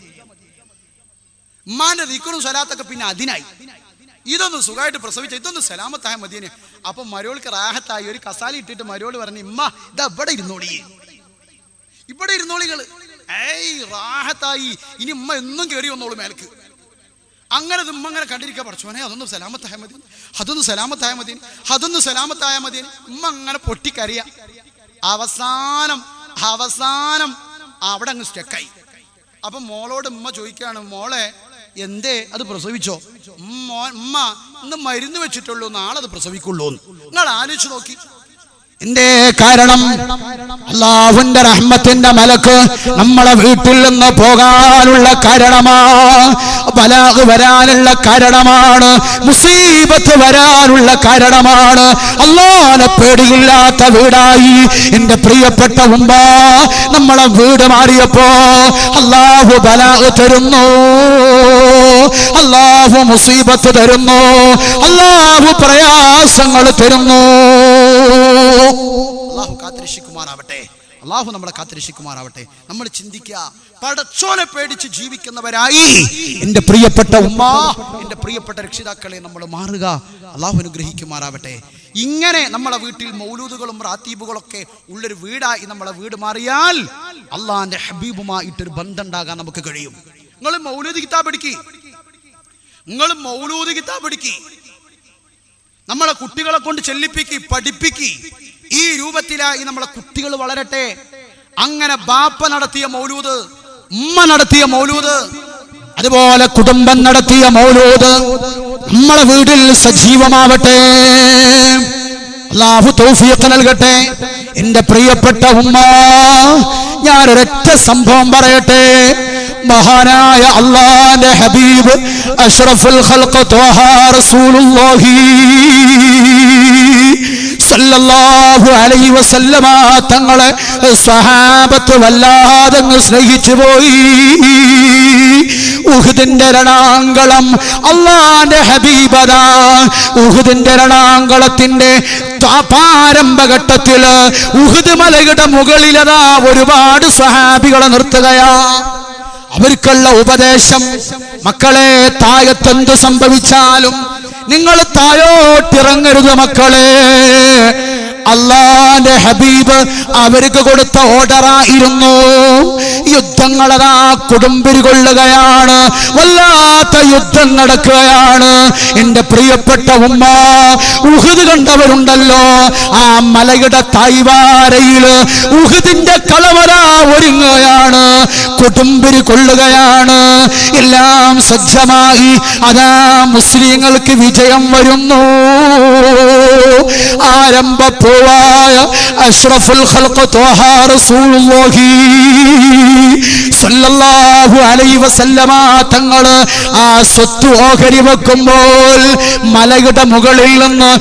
ഉമ്മാന്റെ ദിക്റും സ്വലാത്തൊക്കെ പിന്നെ അതിനായി. ഇതൊന്നും സുഖമായിട്ട് പ്രസവിച്ച, ഇതൊന്നും സലാമത്തായ മതിയെ. അപ്പൊ മരോൾക്ക് റാഹത്തായി. ഒരു കസാല ഇട്ടിട്ട് മരോള് പറഞ്ഞു, ഇമ്മ ഇതാ ഇവിടെ ഇരുന്നോളികള്, റാഹത്തായി, ഇനി ഉമ്മ എന്നും കയറി വന്നോളൂ മേലേക്ക്. അങ്ങനെ ഉമ്മ അങ്ങനെ കണ്ടിരിക്കുക. പഠിച്ചോനെ അതൊന്നും സലാമത്തായ മതി, അതൊന്നും സലാമത്തായ മതി. ഉമ്മ അങ്ങനെ പൊട്ടിക്കറിയ. അവസാനം അവിടെ അങ്ങ് സ്റ്റക്കായി. അപ്പൊ മോളോട് ഉമ്മ ചോദിക്കുകയാണ്, മോളെ എന്തേ അത് പ്രസവിച്ചോ? ഉമ്മ ഇന്ന് മരുന്ന് വെച്ചിട്ടുള്ളൂ, നാളെ അത് പ്രസവിക്കുള്ളൂ. നിങ്ങൾ ആലോചിച്ച് നോക്കി. എന്തേ കാരണം? അല്ലാഹുവിന്റെ റഹ്മത്തിന്റെ മലക്ക് നമ്മളെ വീട്ടിൽ നിന്ന് പോകാനുള്ള കാരണമാണ്, ബലാഗ് വരാനുള്ള കാരണമാണ്, മുസീബത്ത് വരാനുള്ള കാരണമാണ്. അല്ലാഹുവിനെ പേടിയില്ലാത്ത വീടായി എന്റെ പ്രിയപ്പെട്ട ഉമ്മ. നമ്മളെ വീട് മാറിയപ്പോ അല്ലാഹു ബലാഗ് തരുന്നു, അല്ലാഹു മുസീബത്ത് തരുന്നു, അല്ലാഹു പ്രയാസങ്ങൾ തരുന്നു. അല്ലാഹു കാത്തിരക്ഷിക്കുമാറാവട്ടെ, അല്ലാഹു നമ്മളെ കാത്തിരക്ഷിക്കുമാറാവട്ടെ. നമ്മൾ ചിന്തിക്കുക, പടച്ചോനെ പേടിച്ച് ജീവിക്കുന്നവരായി എന്റെ പ്രിയപ്പെട്ട ഉമ്മ, എന്റെ പ്രിയപ്പെട്ട രക്ഷിതാക്കളെ നമ്മൾ മാറുക. അല്ലാഹു അനുഗ്രഹിക്കുമാറാവട്ടെ. ഇങ്ങനെ നമ്മളെ വീട്ടിൽ മൗലൂദുകളും റാത്തീബുകളൊക്കെ ഉള്ളൊരു വീടായി നമ്മളെ വീട് മാറിയാൽ അള്ളാന്റെ ഹബീബുമായിട്ടൊരു ബന്ധം ഉണ്ടാകാൻ നമുക്ക് കഴിയും. നിങ്ങൾ മൗലൂദ് കിതാബ് എടുക്കി, നമ്മളെ കുട്ടികളെ കൊണ്ട് ചെല്ലിപ്പിക്കി, പഠിപ്പിക്കി. ഈ രൂപത്തിലായി നമ്മളെ കുട്ടികൾ വളരട്ടെ. അങ്ങനെ ബാപ്പ നടത്തിയ മൗലൂദ്, ഉമ്മ നടത്തിയ മൗലൂദ്, അതുപോലെ കുടുംബം നടത്തിയ മൗലൂദ് നമ്മളെ വീട്ടിൽ സജീവമാവട്ടെ. അല്ലാഹു തൗഫീഖ് നൽകട്ടെ. എന്റെ പ്രിയപ്പെട്ട ഉമ്മ, ഞാനൊരൊറ്റ സംഭവം പറയട്ടെ. മഹാനായ അല്ലാഹുവിന്റെ ഹബീബ് അഷ്റഫുൽ ഖൽഖ് ത്വഹ റസൂലുള്ളാഹി സല്ലല്ലാഹു അലൈഹി വസല്ലമ തങ്ങളെ സ്വഹാബത്ത് വല്ലാതെ സ്നേഹിച്ചു പോയി. ഉഹുദിന്റെ രണാങ്കളം അല്ലാഹുവിന്റെ ഹബീബദാ ഉഹുദിന്റെ രണാങ്കളത്തിന്റെ പ്രാരംഭഘട്ടത്തില് ഉഹുദ് മലയുടെ മുകളിലതാ ഒരുപാട് സ്വഹാബികളെ നിർത്തുകയാ. അവർക്കുള്ള ഉപദേശം, മക്കളെ താഴത്തെന്ത് സംഭവിച്ചാലും നിങ്ങൾ താഴോട്ടിറങ്ങരുത് മക്കളെ. അല്ലാഹുവിന്റെ ഹബീബ് അവർക്ക് കൊടുത്ത ഓർഡറായിരുന്നു. യുദ്ധങ്ങളതാ കൊടുമ്പിരി കൊള്ളുകയാണ്, വല്ലാത്ത യുദ്ധം നടക്കുകയാണ്. എന്റെ പ്രിയപ്പെട്ട ഉമ്മ, ഉഹുദ് കണ്ടവരുണ്ടല്ലോ, ആ മലയുടെ തായ്വാരയില് ഉഹുദിന്റെ കളവറ ഒരുങ്ങുകയാണ്, കൊടുമ്പിരി കൊള്ളുകയാണ്. എല്ലാം സജ്ജമായി അതാ മുസ്ലിങ്ങൾക്ക് വിജയം വരുന്നു. ആരംഭപ്പൂവായ അഷ്റഫുൽ ഖൽഖ് ത്വഹ റസൂലുള്ളാഹി സല്ലല്ലാഹു അലൈഹി വസല്ലമ തങ്ങള് ആ സ്വത്ത് ഓഹരി വെക്കുമ്പോൾ മലയുടെ മുകളിൽ നിന്ന്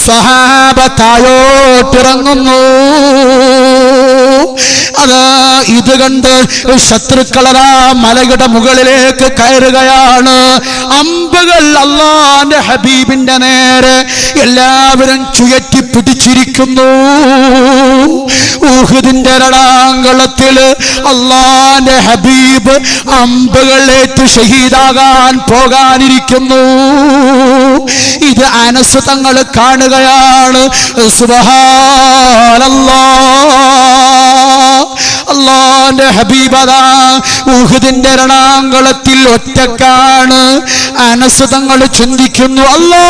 സ്വഹാബ താഴോട്ടിറങ്ങുന്നു. അതാ ഇത് കണ്ട് ശത്രുക്കളാ മലയുടെ മുകളിലേക്ക് കയറുകയാണ്. അമ്പുകൾ അല്ലാഹുവിന്റെ ഹബീബിന്റെ നേരെ എല്ലാവരും ചുയറ്റി പിടിച്ചിരിക്കുന്നു. ഉഹുദിന്റെ രണാങ്കളത്തില് അല്ലാഹുവിന്റെ ഹബീബ് അമ്പുകളേറ്റ് ഷഹീദാകാൻ പോകാനിരിക്കുന്നു. ഇത് അനസ് തങ്ങൾ കാണുകയാണ്. സുബ്ഹാനല്ലാഹ്, അല്ലാഹുവിന്റെ ഹബീബദാ ഉഹുദിന്റെ രണാങ്കളത്തിൽ ഒറ്റക്കാണ്. അനസ് തങ്ങൾ ചിന്തിക്കുന്നു, അല്ലാ,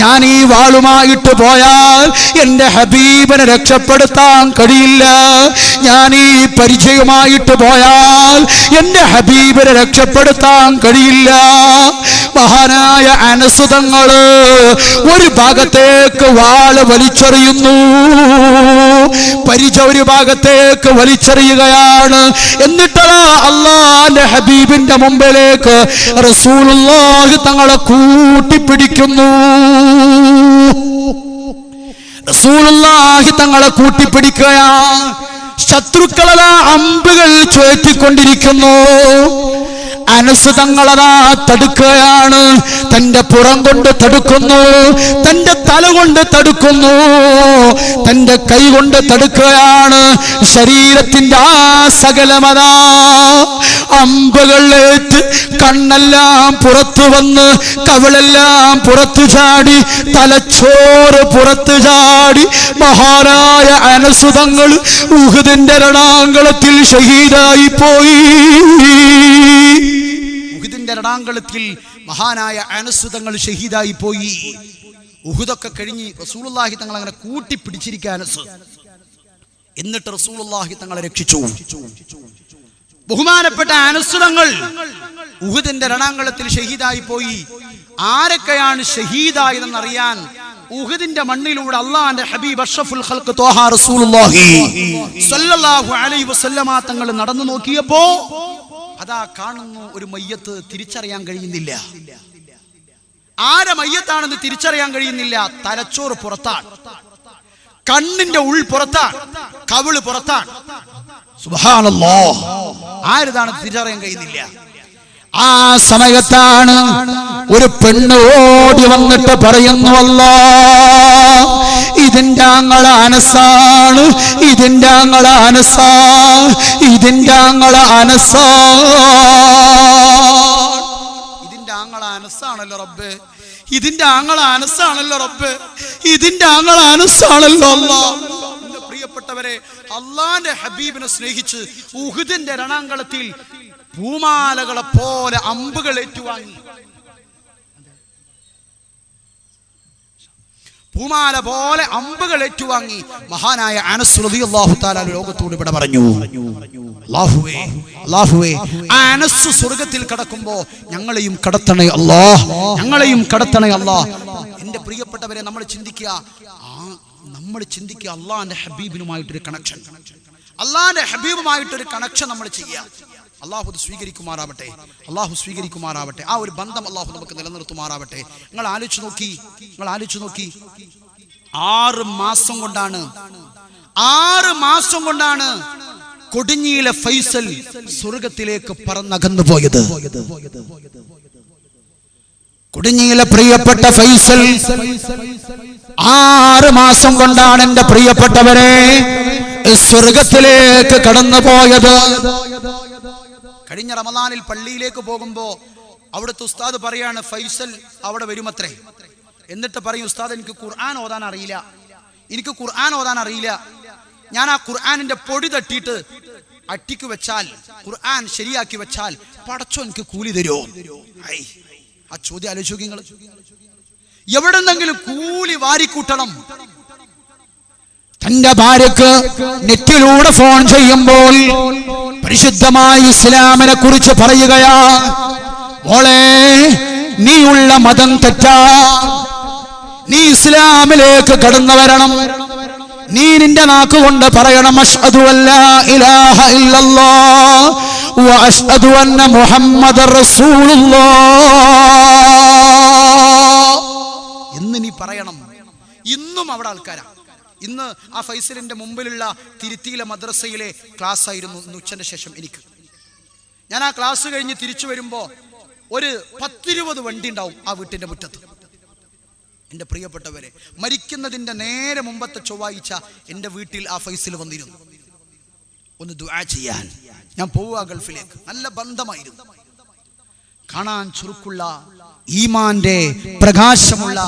ഞാൻ ഈ വാളുമായിട്ട് പോയാൽ എന്റെ ഹബീബിനെ രക്ഷപ്പെടുത്താൻ കഴിയില്ല. ഞാൻ ഈ പരിചയമായിട്ട് പോയാൽ എന്റെ ഹബീബിനെ രക്ഷപ്പെടുത്താൻ കഴിയില്ല. മഹാനായ അനസ് തങ്ങൾ ഒരു ഭാഗത്തേക്ക് വാള് വലിച്ചെറിയുന്നു, പരിച ഒരു ഭാഗത്തേക്ക് വലിച്ചെറിയുകയാണ്. എന്നിട്ടതാ അല്ലാഹുവിന്റെ ഹബീബിന്റെ മുമ്പിലേക്ക് റസൂലുള്ളാഹി തങ്ങളെ കൂട്ടിപ്പിടിക്കുന്നു. റസൂലുള്ളാഹി തങ്ങളെ കൂട്ടിപ്പിടിക്കുകയാണ്. ശത്രുക്കളതാ അമ്പുകൾ ചുഴറ്റിക്കൊണ്ടിരിക്കുന്നു. അനസ് തങ്ങളതാ തടുക്കുകയാണ്. തന്റെ പുറം കൊണ്ട് തടുക്കുന്നു, തന്റെ തല കൊണ്ട് തടുക്കുന്നു, തന്റെ കൈ കൊണ്ട് തടുക്കുകയാണ്. ശരീരത്തിന്റെ ആ സകലമതാ അമ്പുകളേറ്റ് കണ്ണെല്ലാം പുറത്തു വന്ന്, കവിളെല്ലാം പുറത്തു ചാടി, തലച്ചോറ് പുറത്തു ചാടി. മഹാനായ അനസ് തങ്ങൾ ഉഹുദിന്റെ രണാങ്കളത്തിൽ ഷഹീദായി പോയി. ഉഹുദിന്റെ രണാങ്കളത്തിൽ മഹാനായ അനസ് തങ്ങൾ ഷഹീദായി പോയി. ഉഹുദൊക്കെ കഴിഞ്ഞ് റസൂലുള്ളാഹി തങ്ങൾ അങ്ങനെ കൂട്ടിപ്പിടിച്ചിരിക്കുക അനസ്. എന്നിട്ട് റസൂലുള്ളാഹി തങ്ങളെ രക്ഷിച്ചു. ബഹുമാനപ്പെട്ട അനസ് തങ്ങൾ ഉഹുദിന്റെ രണാങ്കളത്തിൽ ഷഹീദായി പോയി. ആരൊക്കെയാണ് ഷഹീദായതെന്നറിയാൻ ഉഹുദിന്റെ മണ്ണിലൂടെ അല്ലാഹുവിന്റെ ഹബീബ് അഷ്റഫുൽ ഖൽഖ് ത്വഹ റസൂലുള്ളാഹി സ്വല്ലല്ലാഹു അലൈഹി വസല്ലമ തങ്ങൾ നടന്നു നോക്കിയപ്പോ അതാ കാണുന്നു ഒരു മയ്യത്ത്. തിരിച്ചറിയാൻ കഴിയുന്നില്ല. ആരെ മയ്യത്താണെന്ന് തിരിച്ചറിയാൻ കഴിയുന്നില്ല. തലച്ചോറ് പുറത്താണ്, കണ്ണിന്റെ ഉൾ പുറത്താണ്, കവിള് പുറത്താണ്. സുബ്ഹാനല്ലാഹ്, ആരതാണ് തിരിച്ചറിയാൻ കഴിയുന്നില്ല. ആ സമയത്താണ് ഒരു പെണ്ണ് ഓടി വന്നിട്ട് പറയുന്നു, അല്ലാഹ്, ഇതിന്റെ ആങ്ങള അനസാണ്, ഇതിന്റെ ആങ്ങള അനസാ, ഇതിന്റെ ആങ്ങള അനസാ. ഇതിന്റെ ആങ്ങള അനസാണല്ലോ റബ്ബേ, ഇതിന്റെ ആങ്ങള അനസാണല്ലോ റബ്ബേ, ഇതിന്റെ ആങ്ങള അനസാണല്ലോ അല്ലാഹ്. പ്രിയപ്പെട്ടവരെ, അല്ലാഹുവിന്റെ ഹബീബിനെ സ്നേഹിച്ച് ഉഹുദിന്റെ രണാങ്കളത്തിൽ പൂമാലകളെ പോലെ അമ്പുകൾ ഏറ്റുവാങ്ങി. പൂമാല പോലെ അമ്പുകൾ ഏറ്റുവാങ്ങി മഹാനായ അനസ് റളിയല്ലാഹു തആല ലോകത്തോട് ഇവിടെ പറഞ്ഞു, അല്ലാഹുവേ, അല്ലാഹുവേ, അനസ് സ്വർഗ്ഗത്തിൽ കടക്കുമ്പോ ഞങ്ങളെയും കടത്തണേ അല്ലാഹ്, ഞങ്ങളെയും കടത്തണേ അല്ലാഹ്. എന്റെ പ്രിയപ്പെട്ടവരെ, നമ്മൾ ചിന്തിക്കുക അല്ലാഹുവിന്റെ ഹബീബിനുമായിട്ടൊരു കണക്ഷൻ, അല്ലാഹുവിന്റെ ഹബീബുമായിട്ടൊരു കണക്ഷൻ നമ്മൾ ചെയ്യുക. അള്ളാഹു സ്വീകരിക്കുമാറാവട്ടെ, അള്ളാഹു സ്വീകരിക്കുമാറാവട്ടെ. ആ ഒരു ബന്ധം അള്ളാഹു നമുക്ക് നിലനിർത്തുമാറാവട്ടെ. നിങ്ങൾ ആലോചിച്ചു നോക്കി 6 മാസം കൊണ്ടാണ് കൊടിഞ്ഞിയിലെ ഫൈസൽ സ്വർഗത്തിലേക്ക് പറന്നകന്നു പോയത്. കൊടിഞ്ഞിയിലെ പ്രിയപ്പെട്ട ഫൈസൽ 6 മാസം കൊണ്ടാണ് എന്റെ പ്രിയപ്പെട്ടവരെ സ്വർഗത്തിലേക്ക് കടന്നു പോയത്. കഴിഞ്ഞ റമദാനിൽ പള്ളിയിലേക്ക് പോകുമ്പോ അവിടുത്തെ ഉസ്താദ് പറയാണ്, ഫൈസൽ അവിടെ വരുമത്രേ. എന്നിട്ട് പറയും, ഉസ്താദ് എനിക്ക് ഖുർആൻ ഓതാൻ അറിയില്ല. ഞാൻ ആ ഖുർആനിന്റെ പൊടി തട്ടിയിട്ട് അട്ടിക്ക് വെച്ചാൽ, ഖുർആൻ ശരിയാക്കി വെച്ചാൽ പടച്ചോ എനിക്ക് കൂലി തരുമോ? ആ ചോദ്യം ആലോചിക്കുക നിങ്ങൾ. എവിടെന്നെങ്കിലും കൂലി വാരിക്കൂട്ടണം. തന്റെ ഭാര്യക്ക് നെറ്റിലൂടെ ഫോൺ ചെയ്യുമ്പോൾ പരിശുദ്ധമായ ഇസ്ലാമിനെ കുറിച്ച് പറയുകയാ, മോളെ നീയുള്ള മതം തെറ്റാ, നീ ഇസ്ലാമിലേക്ക് കടന്നു വരണം. നീ നിന്റെ നാക്കുകൊണ്ട് പറയണം, അശ്ഹദു അല്ലാ ഇലാഹ ഇല്ലല്ലാഹ് വ അശ്ഹദു അന്ന മുഹമ്മദർ റസൂലുള്ളാഹ് എന്ന് നീ പറയണം. ഇന്നും അവിടെ ആൾക്കാരാ. ഇന്ന് ആ ഫൈസലിന്റെ മുമ്പിലുള്ള തിരുത്തിയിലെ മദ്രസയിലെ ക്ലാസ് ആയിരുന്നു ഇന്ന് ഉച്ചന്റെ ശേഷം എനിക്ക്. ഞാൻ ആ ക്ലാസ് കഴിഞ്ഞ് തിരിച്ചു വരുമ്പോ ഒരു 10-20 വണ്ടി ഉണ്ടാവും ആ വീട്ടിന്റെ മുറ്റത്ത്. എന്റെ പ്രിയപ്പെട്ടവരെ, മരിക്കുന്നതിന്റെ നേരെ മുമ്പത്തെ ചൊവ്വാഴ്ച എന്റെ വീട്ടിൽ ആ ഫൈസൽ വന്നിരുന്നു ഒന്ന് ദുആ ചെയ്യാൻ. ഞാൻ പോവുക ഗൾഫിലേക്ക്. നല്ല ബന്ധമായിരുന്നു. കാണാൻ ചുരുക്കുള്ള, ഈമാന്റെ പ്രകാശമുള്ള,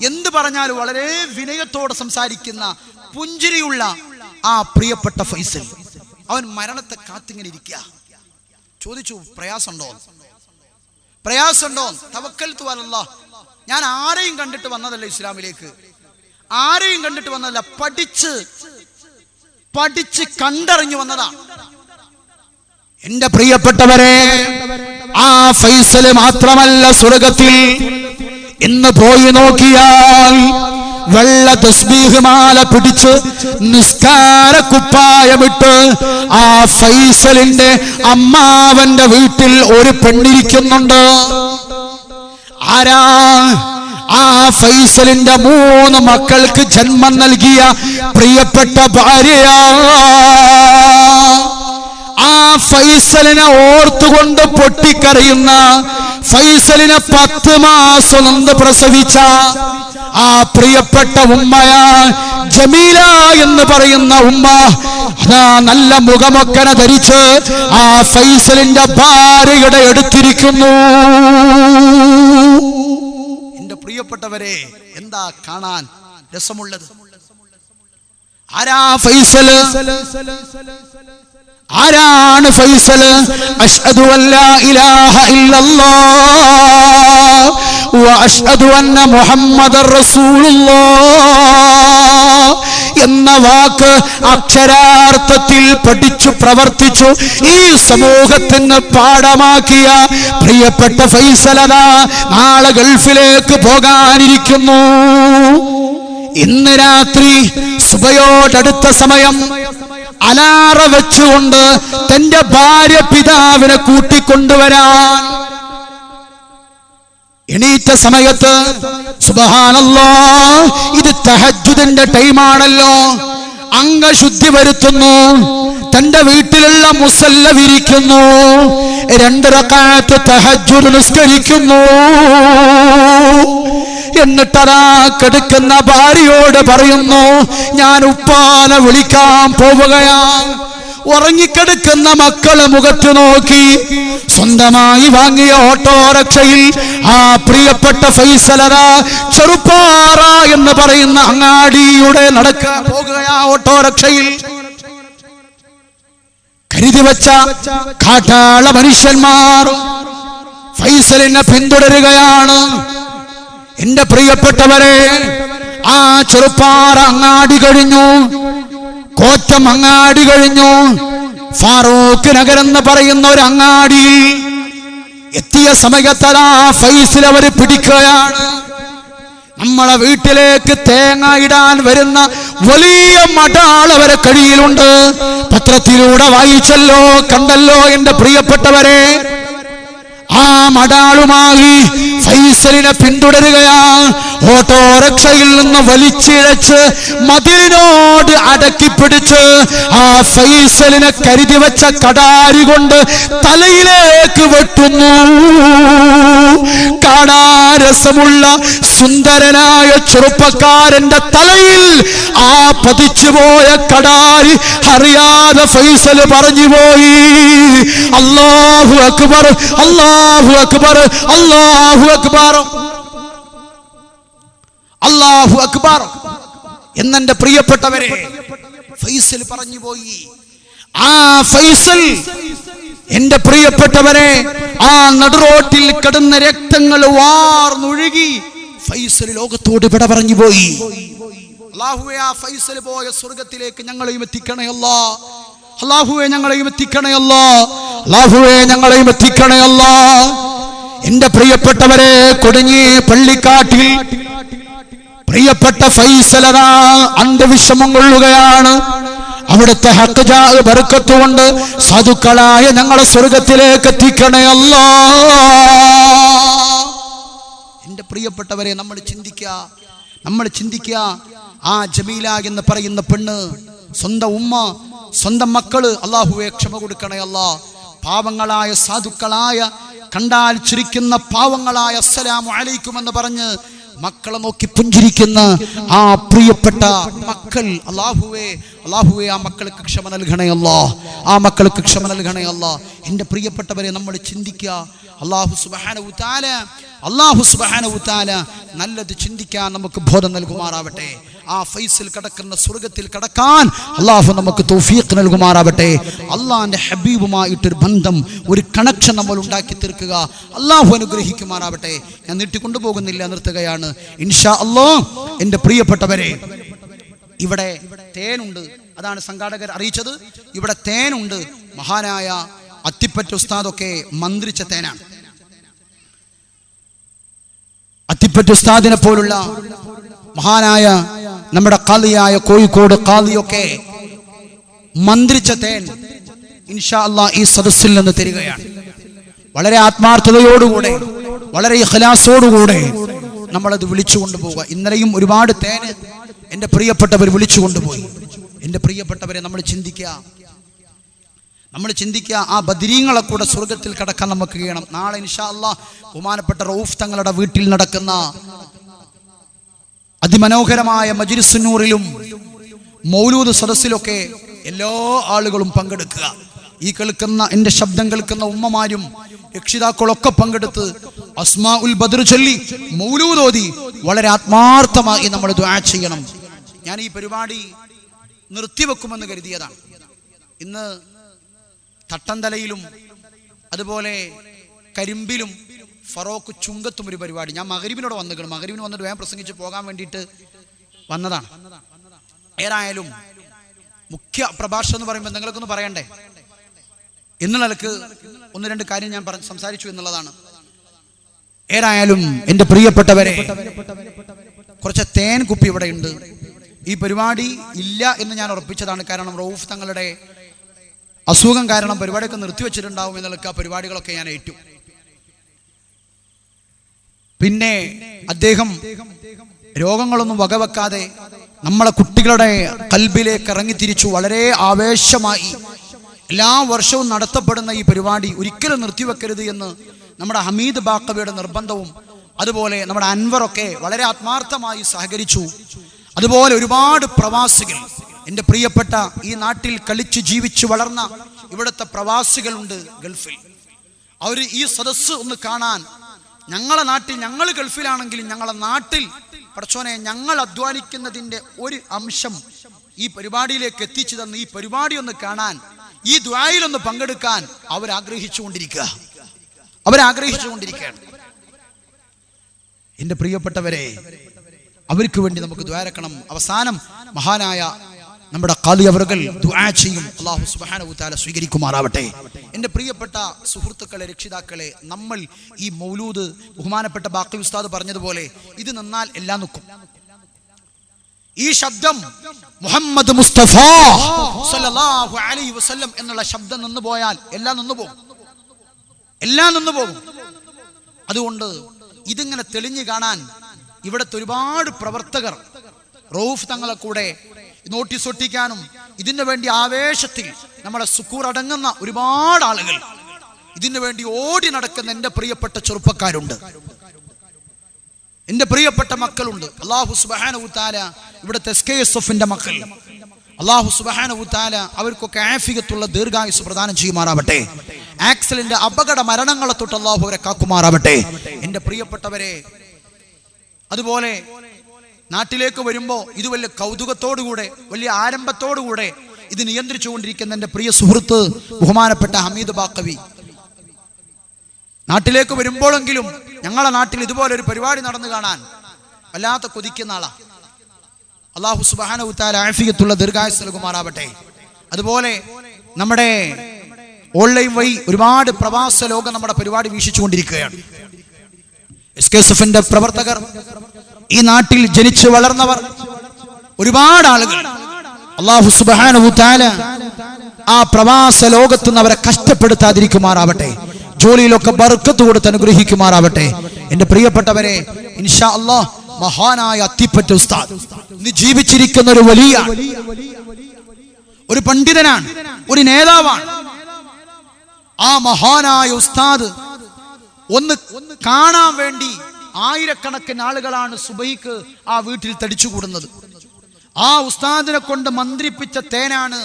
എന്ത് പറഞ്ഞാലും വളരെ വിനയത്തോടെ സംസാരിക്കുന്ന, പുഞ്ചിരിയുള്ള ആ പ്രിയപ്പെട്ട ഫൈസൽ. അവൻ മരണത്തെ കാത്തിങ്ങനെ ഇരിക്കുക. ചോദിച്ചു, പ്രയാസമുണ്ടോ? തവക്കൽതു അലല്ലാഹ്. ഞാൻ ആരെയും കണ്ടിട്ട് വന്നതല്ല ഇസ്ലാമിലേക്ക്, ആരെയും കണ്ടിട്ട് വന്നതല്ല, പഠിച്ച് കണ്ടറിഞ്ഞു വന്നതാ. എന്റെ പ്രിയപ്പെട്ടവരെ, ആ ഫൈസൽ മാത്രമല്ല സ്വർഗത്തിൽ. ഇന്ന് പോയി നോക്കിയാൽ വെള്ള തസ്ബീഹ് മാല പിടിച്ച് നിസ്കാര കുപ്പായമിട്ട് ആ ഫൈസലിന്റെ അമ്മാവന്റെ വീട്ടിൽ ഒരു പെണ്ണിരിക്കുന്നുണ്ട്. ആരാ? ആ ഫൈസലിന്റെ 3 മക്കൾക്ക് ജന്മം നൽകിയ പ്രിയപ്പെട്ട ഭാര്യ. ആ ഫൈസലിനെ ഓർത്തുകൊണ്ട് പൊട്ടിക്കരയുന്ന, ഫൈസലിനെ 10 മാസം നൊന്ത് പ്രസവിച്ച ആ പ്രിയപ്പെട്ട ഉമ്മയാ ജമീല എന്ന് പറയുന്ന ഉമ്മ. അതാ നല്ല മുഖമൊക്കന ധരിച്ച് ആ ഫൈസലിന്റെ ഭാര്യയുടെ അടുത്തിരിക്കുന്നു. എന്റെ പ്രിയപ്പെട്ടവരെ, എന്താ കാണാൻ രസമുള്ളത്? ആരാ ഫൈസല്? ആരാണ് ഫൈസൽ? അശ്ഹദു അല്ലാ ഇലാഹ ഇല്ലല്ലാഹ് വ അശ്ഹദു അന്ന മുഹമ്മദർ റസൂലുള്ളാഹ് എന്ന വാക്ക് അക്ഷരാർത്ഥത്തിൽ പഠിച്ചു പ്രവർത്തിച്ചു ഈ സമൂഹത്തിന് പാഠമാക്കിയ പ്രിയപ്പെട്ട ഫൈസലതാ നാളെ ഗൾഫിലേക്ക് പോകാനിരിക്കുന്നു. ഇന്ന് രാത്രി സുബയോടടുത്ത സമയം അലാറ വെച്ചുകൊണ്ട് തന്റെ ഭാര്യ പിതാവിനെ കൂട്ടിക്കൊണ്ടുവരാൻ എണീറ്റ സമയത്ത് സുബ്ഹാനല്ലാഹ്, ഇത് തഹജ്ജുദിന്റെ ടൈമാണല്ലോ, അംഗശുദ്ധി വരുത്തുന്നു. തന്റെ വീട്ടിലുള്ള മുസല്ല വിരിക്കുന്നു. 2 റക്അത്ത് തഹജ്ജുദ് നിസ്കരിക്കുന്നു. എന്നിട്ടതാ കിടക്കുന്ന ഭാര്യയോട് പറയുന്നു, ഞാൻ ഉപ്പാനെ വിളിക്കാൻ പോവുകയാണ്. ഉറങ്ങിക്കിടക്കുന്ന മക്കളെ മുഖത്ത് നോക്കി സ്വന്തമായി വാങ്ങിയ ഓട്ടോറിക്ഷയിൽ ആ പ്രിയപ്പെട്ട ഫൈസലറ ചെറുപ്പാറ എന്ന് പറയുന്ന അങ്ങാടിയുടെ നടക്കാൻ പോകുകയാ. ഓട്ടോറിക്ഷയിൽ കരുതി വെച്ച കാട്ടാള മനുഷ്യന്മാർ ഫൈസലിനെ പിന്തുടരുകയാണ്. എന്റെ പ്രിയപ്പെട്ടവരെ, ആ ചെറുപ്പാറ അങ്ങാടി കഴിഞ്ഞു, കോറ്റം അങ്ങാടി കഴിഞ്ഞു, ഫാറൂഖ് നഗർ എന്ന് പറയുന്ന ഒരു അങ്ങാടിയിൽ എത്തിയ സമയത്തതാ ഫൈസൽ അവര് പിടിക്കുകയാണ്. നമ്മളെ വീട്ടിലേക്ക് തേങ്ങ ഇടാൻ വരുന്ന വലിയ മടാൾ അവരെ കയ്യിലുണ്ട്. പത്രത്തിലൂടെ വായിച്ചല്ലോ, കണ്ടല്ലോ എന്റെ പ്രിയപ്പെട്ടവരെ. ആ മടാളുമായി ഫൈസലിനെ പിന്തുടരുകയാണ്. ഓട്ടോറിക്ഷയിൽ നിന്ന് വലിച്ചിഴച്ച് മതിലിനോട് അടക്കി പിടിച്ച് ആ ഫൈസലിനെ കരുതി വെച്ച കടാരി കൊണ്ട് തലയിലേക്ക് വെട്ടുന്നു. കാണാൻ രസമുള്ള സുന്ദരനായ ചെറുപ്പക്കാരന്റെ തലയിൽ ആ പതിച്ചുപോയ കടാരി അറിയാതെ ഫൈസൽ പറഞ്ഞുപോയി, അല്ലാഹു അക്ബർ, അല്ലാഹു അക്ബർ, അല്ലാഹു അക്ബർ, അല്ലാഹു അക്ബർ എന്നെന്റെ പ്രിയപ്പെട്ടവരെ ഫൈസൽ പറഞ്ഞുപോയി. ആ ഫൈസൽ എന്റെ പ്രിയപ്പെട്ടവരെ ആ നടുറോട്ടിൽ കിടന്ന രക്തങ്ങൾ വാർന്നൊഴുകി ഫൈസൽ ലോകത്തോട് വിട പറഞ്ഞു പോയി. അല്ലാഹുവേ, ആ ഫൈസൽ പോയ സ്വർഗത്തിലേക്ക് ഞങ്ങളെയും എത്തിക്കണേ അല്ലാ. അല്ലാഹുവേ, ഞങ്ങളെയും എത്തിക്കണേ അല്ലാ. അല്ലാഹുവേ, ഞങ്ങളെയും എത്തിക്കണേ അല്ലാ. എന്റെ പ്രിയപ്പെട്ടവരെ, കൊടിഞ്ഞി പള്ളിക്കാട്ടിൽ പ്രിയപ്പെട്ട ഫൈസലതാ അന്ധവിഷമം കൊള്ളുകയാണ്. അവിടുത്തെ ഹഖ് ജാ ബർക്കത്ത് കൊണ്ട് സാധുക്കളായ ഞങ്ങളെ സ്വർഗത്തിലേക്ക് എത്തിക്കണേ അല്ലാ. എന്റെ പ്രിയപ്പെട്ടവരെ, നമ്മൾ ചിന്തിക്കുക ആ ജമീല എന്ന് പറയുന്ന പെണ്ണ്, സ്വന്തം ഉമ്മ, സ്വന്തം മക്കള്, അല്ലാഹുവേ ക്ഷമ കൊടുക്കണേ അല്ലാ. പാവങ്ങളായ സാധുക്കളായ കണ്ടാൽ ചിരിക്കുന്ന പാവങ്ങളായ അസ്സലാമു അലൈക്കും എന്ന് പറഞ്ഞ് മക്കളെ നോക്കി പുഞ്ചിരിക്കുന്ന ആ പ്രിയപ്പെട്ട മക്കൾ, അല്ലാഹുവേ ആ മക്കൾക്ക് ക്ഷമ നൽകണേ അല്ലാ. ആ മക്കൾക്ക് ക്ഷമ നൽകണേ അല്ലാ. എൻ്റെ പ്രിയപ്പെട്ടവരെ, നമ്മൾ ചിന്തിക്കുക. അല്ലാഹു സുബ്ഹാനഹു തആല നല്ലത് ചിന്തിക്കാൻ നമുക്ക് ബോധം നൽകുമാറാവട്ടെ. ആ ഫൈസൽ കടക്കുന്ന സ്വർഗത്തിൽ കടക്കാൻ അല്ലാഹു നമുക്ക് തൗഫീഖ് നൽകുമാറാവട്ടെ. അല്ലാഹുവിന്റെ ഹബീബുമായിട്ടൊരു ബന്ധം, ഒരു കണക്ഷൻ നമ്മൾ ഉണ്ടാക്കി തീർക്കുക. അല്ലാഹു അനുഗ്രഹിക്കുമാറാവട്ടെ. ഞാൻ നീട്ടിക്കൊണ്ടുപോകുന്നില്ല, നിർത്തുകയാണ് ഇൻഷാ അല്ലാഹ്. എൻ്റെ പ്രിയപ്പെട്ടവരെ, ഇവിടെ തേനുണ്ട്. അതാണ് സംഘാടകർ അറിയിച്ചത്. ഇവിടെ തേനുണ്ട്. മഹാനായ അത്തിപ്പറ്റ ഉസ്താദൊക്കെ മന്ത്രിച്ച തേനാണ്. അത്തിപ്പറ്റ ഉസ്താദിനെ പോലുള്ള മഹാനായ നമ്മുടെ ഖാദിയായ കോഴിക്കോട് ഖാദിയൊക്കെ മന്ത്രിച്ച തേൻ ഇൻഷാ അല്ലാഹ് ഈ സദസ്സിൽ നിന്ന് തരികയാണ്. വളരെ ആത്മാർത്ഥതയോടുകൂടെ, വളരെ ഇഖ്ലാസോടുകൂടെ നമ്മളത് വിളിച്ചു കൊണ്ടുപോവുക. ഇന്നലെയും ഒരുപാട് തേന് എൻ്റെ പ്രിയപ്പെട്ടവർ വിളിച്ചു കൊണ്ടുപോയി. എൻ്റെ പ്രിയപ്പെട്ടവരെ, നമ്മൾ ചിന്തിക്കുക ആ ബദരീങ്ങളെ കൂടെ സ്വർഗത്തിൽ കടക്കാൻ നമുക്ക് കഴിയണം. നാളെ ഇൻഷാ അല്ലാഹ് ബഹുമാനപ്പെട്ട റഊഫ് തങ്ങളുടെ വീട്ടിൽ നടക്കുന്ന അതിമനോഹരമായ മജ്‌ലിസ് നൂറിലും മൗലൂദ് സദസ്സിലൊക്കെ എല്ലാ ആളുകളും പങ്കെടുക്കുക. ഈ കേൾക്കുന്ന, എൻ്റെ ശബ്ദം കേൾക്കുന്ന ഉമ്മമാരും രക്ഷിതാക്കളൊക്കെ പങ്കെടുത്ത് അസ്മാഉൽ ബദർ ചൊല്ലി മൗലൂദ് ഓതി വളരെ ആത്മാർത്ഥമായി നമ്മൾ ദുആ ചെയ്യണം. ഞാൻ ഈ പരിപാടി നിർത്തിവെക്കുമെന്ന് കരുതിയതാണ്. ഇന്ന് തട്ടന്തലയിലും അതുപോലെ കരിമ്പിലും ഫറോക്ക് ചുങ്കത്തും ഒരു പരിപാടി. ഞാൻ മഗ്‌രിബിനോട് വന്നിട്ട് വേഗം പ്രസംഗിച്ച് പോകാൻ വേണ്ടിയിട്ട് വന്നതാണ്. ഏതായാലും മുഖ്യ പ്രഭാഷണം എന്ന് പറയുമ്പോൾ നിങ്ങൾക്കൊന്ന് പറയണ്ടേ എന്നുള്ള നിലക്ക് ഒന്ന് രണ്ട് കാര്യം ഞാൻ സംസാരിച്ചു എന്നുള്ളതാണ്. ഏതായാലും എൻ്റെ പ്രിയപ്പെട്ടവരെ, കുറച്ച് തേൻ കുപ്പി ഇവിടെ ഉണ്ട്. ഈ പരിപാടി ഇല്ല എന്ന് ഞാൻ ഉറപ്പിച്ചതാണ്. കാരണം റഊഫ് തങ്ങളുടെ അസുഖം കാരണം പരിപാടിയൊക്കെ നിർത്തിവെച്ചിട്ടുണ്ടാവും എന്നുള്ള പരിപാടികളൊക്കെ ഞാൻ ഏറ്റു. പിന്നെ അദ്ദേഹം രോഗങ്ങളൊന്നും വകവെക്കാതെ നമ്മളെ കുട്ടികളുടെ ഖൽബിലേക്ക് ഇറങ്ങിത്തിരിച്ചു. വളരെ ആവേശമായി എല്ലാ വർഷവും നടത്തപ്പെടുന്ന ഈ പരിപാടി ഒരിക്കലും നിർത്തിവെക്കരുത് എന്ന് നമ്മുടെ ഹമീദ് ബാക്കവിയുടെ നിർബന്ധവും അതുപോലെ നമ്മുടെ അൻവറൊക്കെ വളരെ ആത്മാർത്ഥമായി സഹകരിച്ചു. അതുപോലെ ഒരുപാട് പ്രവാസികൾ, എൻ്റെ പ്രിയപ്പെട്ട ഈ നാട്ടിൽ കളിച്ച് ജീവിച്ച് വളർന്ന ഇവിടുത്തെ പ്രവാസികളുണ്ട് ഗൾഫിൽ. അവർ ഈ സദസ്സ് ഒന്ന് കാണാൻ, ഞങ്ങളെ നാട്ടിൽ, ഞങ്ങൾ ഗൾഫിലാണെങ്കിലും ഞങ്ങളെ നാട്ടിൽ പടച്ചോനെ ഞങ്ങൾ അധ്വാനിക്കുന്നതിൻ്റെ ഒരു അംശം ഈ പരിപാടിയിലേക്ക് എത്തിച്ചു തന്ന് ഈ പരിപാടി ഒന്ന് കാണാൻ, ഈ ദുആയിലൊന്ന് പങ്കെടുക്കാൻ അവരാഗ്രഹിച്ചുകൊണ്ടിരിക്കുകയാണ്. എൻ്റെ പ്രിയപ്പെട്ടവരെ, അവർക്ക് വേണ്ടി നമുക്ക് ദുആരക്കണം. അവസാനം മഹാനായ നമ്മുടെ ഖാദി അവറുകൾ ദുആ ചെയ്യും. അല്ലാഹു സുബ്ഹാനഹു വ തആല സ്വീകരിക്കുമാറാവട്ടെ. എൻ്റെ പ്രിയപ്പെട്ട സുഹൃത്തുക്കളെ, രക്ഷിതാക്കളെ, നമ്മൾ ഈ മൗലൂദ് ബഹുമാനപ്പെട്ട ബാക്കി ഉസ്താദ് പറഞ്ഞതുപോലെ ഇത് നിന്നാൽ എല്ലാം നിൽക്കും. ഈ ശബ്ദം മുഹമ്മദ് മുസ്തഫ സല്ലല്ലാഹു അലൈഹി വസല്ലം എന്നുള്ള ശബ്ദം നിന്നു പോയാൽ എല്ലാം നിന്നു പോകും. അതുകൊണ്ട് ഇതിങ്ങനെ തെളിഞ്ഞു കാണാൻ ഇവിടുത്തെ ഒരുപാട് പ്രവർത്തകർ റൌഫ് തങ്ങളെ കൂടെ നോട്ടീസ് ഒട്ടിക്കാനും ഇതിനു വേണ്ടി ആവേശത്തിൽ നമ്മുടെ സുക്കൂർ അടങ്ങുന്ന ഒരുപാട് ആളുകൾ ഇതിനു വേണ്ടി ഓടി നടക്കുന്ന എൻ്റെ പ്രിയപ്പെട്ട ചെറുപ്പക്കാരുണ്ട്, എൻ്റെ പ്രിയപ്പെട്ട മക്കളുണ്ട്. അല്ലാഹു സുബ്ഹാനഹു തആല ഇവിടുത്തെ SKSFന്റെ മക്കൾ അല്ലാഹു സുബ്ഹാനഹു തആല അവർക്കൊക്കെ ആഫിയത്തുള്ള ദീർഘായുസ് പ്രദാനം ചെയ്യുമാറാവട്ടെ. ആക്സിഡന്റ് അപകട മരണങ്ങളെ തൊട്ട് അല്ലാഹു അവരെ കാക്കുമാറാവട്ടെ. എൻ്റെ പ്രിയപ്പെട്ടവരെ, അതുപോലെ നാട്ടിലേക്ക് വരുമ്പോൾ ഇത് വലിയ കൗതുകത്തോടുകൂടെ വലിയ ആരംഭത്തോടുകൂടെ ഇത് നിയന്ത്രിച്ചുകൊണ്ടിരിക്കുന്ന എൻ്റെ പ്രിയ സുഹൃത്ത് ബഹുമാനപ്പെട്ട ഹമീദ് ബാക്കവി, നാട്ടിലേക്ക് വരുമ്പോഴെങ്കിലും ഞങ്ങളുടെ നാട്ടിൽ ഇതുപോലെ ഒരു പരിപാടി നടന്നു കാണാൻ വല്ലാത്ത കൊതിക്കുന്ന ആളാ. അല്ലാഹു സുബ്ഹാനഹു തആല ആഫിയത്തുള്ള ദീർഘായുസ് നൽകുമാറാവട്ടെ. അതുപോലെ നമ്മുടെ ഓൺലൈൻ വഴി ഒരുപാട് പ്രവാസ ലോകം നമ്മുടെ പരിപാടി വീക്ഷിച്ചുകൊണ്ടിരിക്കുകയാണ്. SKSFന്റെ പ്രവർത്തകർ, ഈ നാട്ടിൽ ജനിച്ചു വളർന്നവർ, ഒരുപാട് ആളുകൾ അല്ലാഹു സുബ്ഹാനഹു തആല ആ പ്രവാസ ലോകത്ത് നിന്ന് അവരെ കഷ്ടപ്പെടുത്താതിരിക്കുമാറാവട്ടെ. ജോലിയിലൊക്കെ ബർക്കത്ത് കൊടുത്ത് അനുഗ്രഹിക്കുമാറാവട്ടെ. എൻ്റെ പ്രിയപ്പെട്ടവരെ, ഇൻഷാ അല്ലാഹ് മഹാനായ അത്തിപ്പറ്റ ഉസ്താദ് ഇന്ന് ജീവിച്ചിരിക്കുന്ന ഒരു വലിയ ഒരു പണ്ഡിതനാണ്, ഒരു നേതാവാണ്. ആ മഹാനായ ഉസ്താദ് ഒന്ന് കാണാൻ വേണ്ടി ആയിരക്കണക്കിന് ആളുകളാണ് സുബഹിക്ക് ആ വീട്ടിൽ തടിച്ചുകൂടുന്നത്. ആ ഉസ്താദിനെ കൊണ്ട് മന്ത്രിപ്പിച്ച തേനാണ്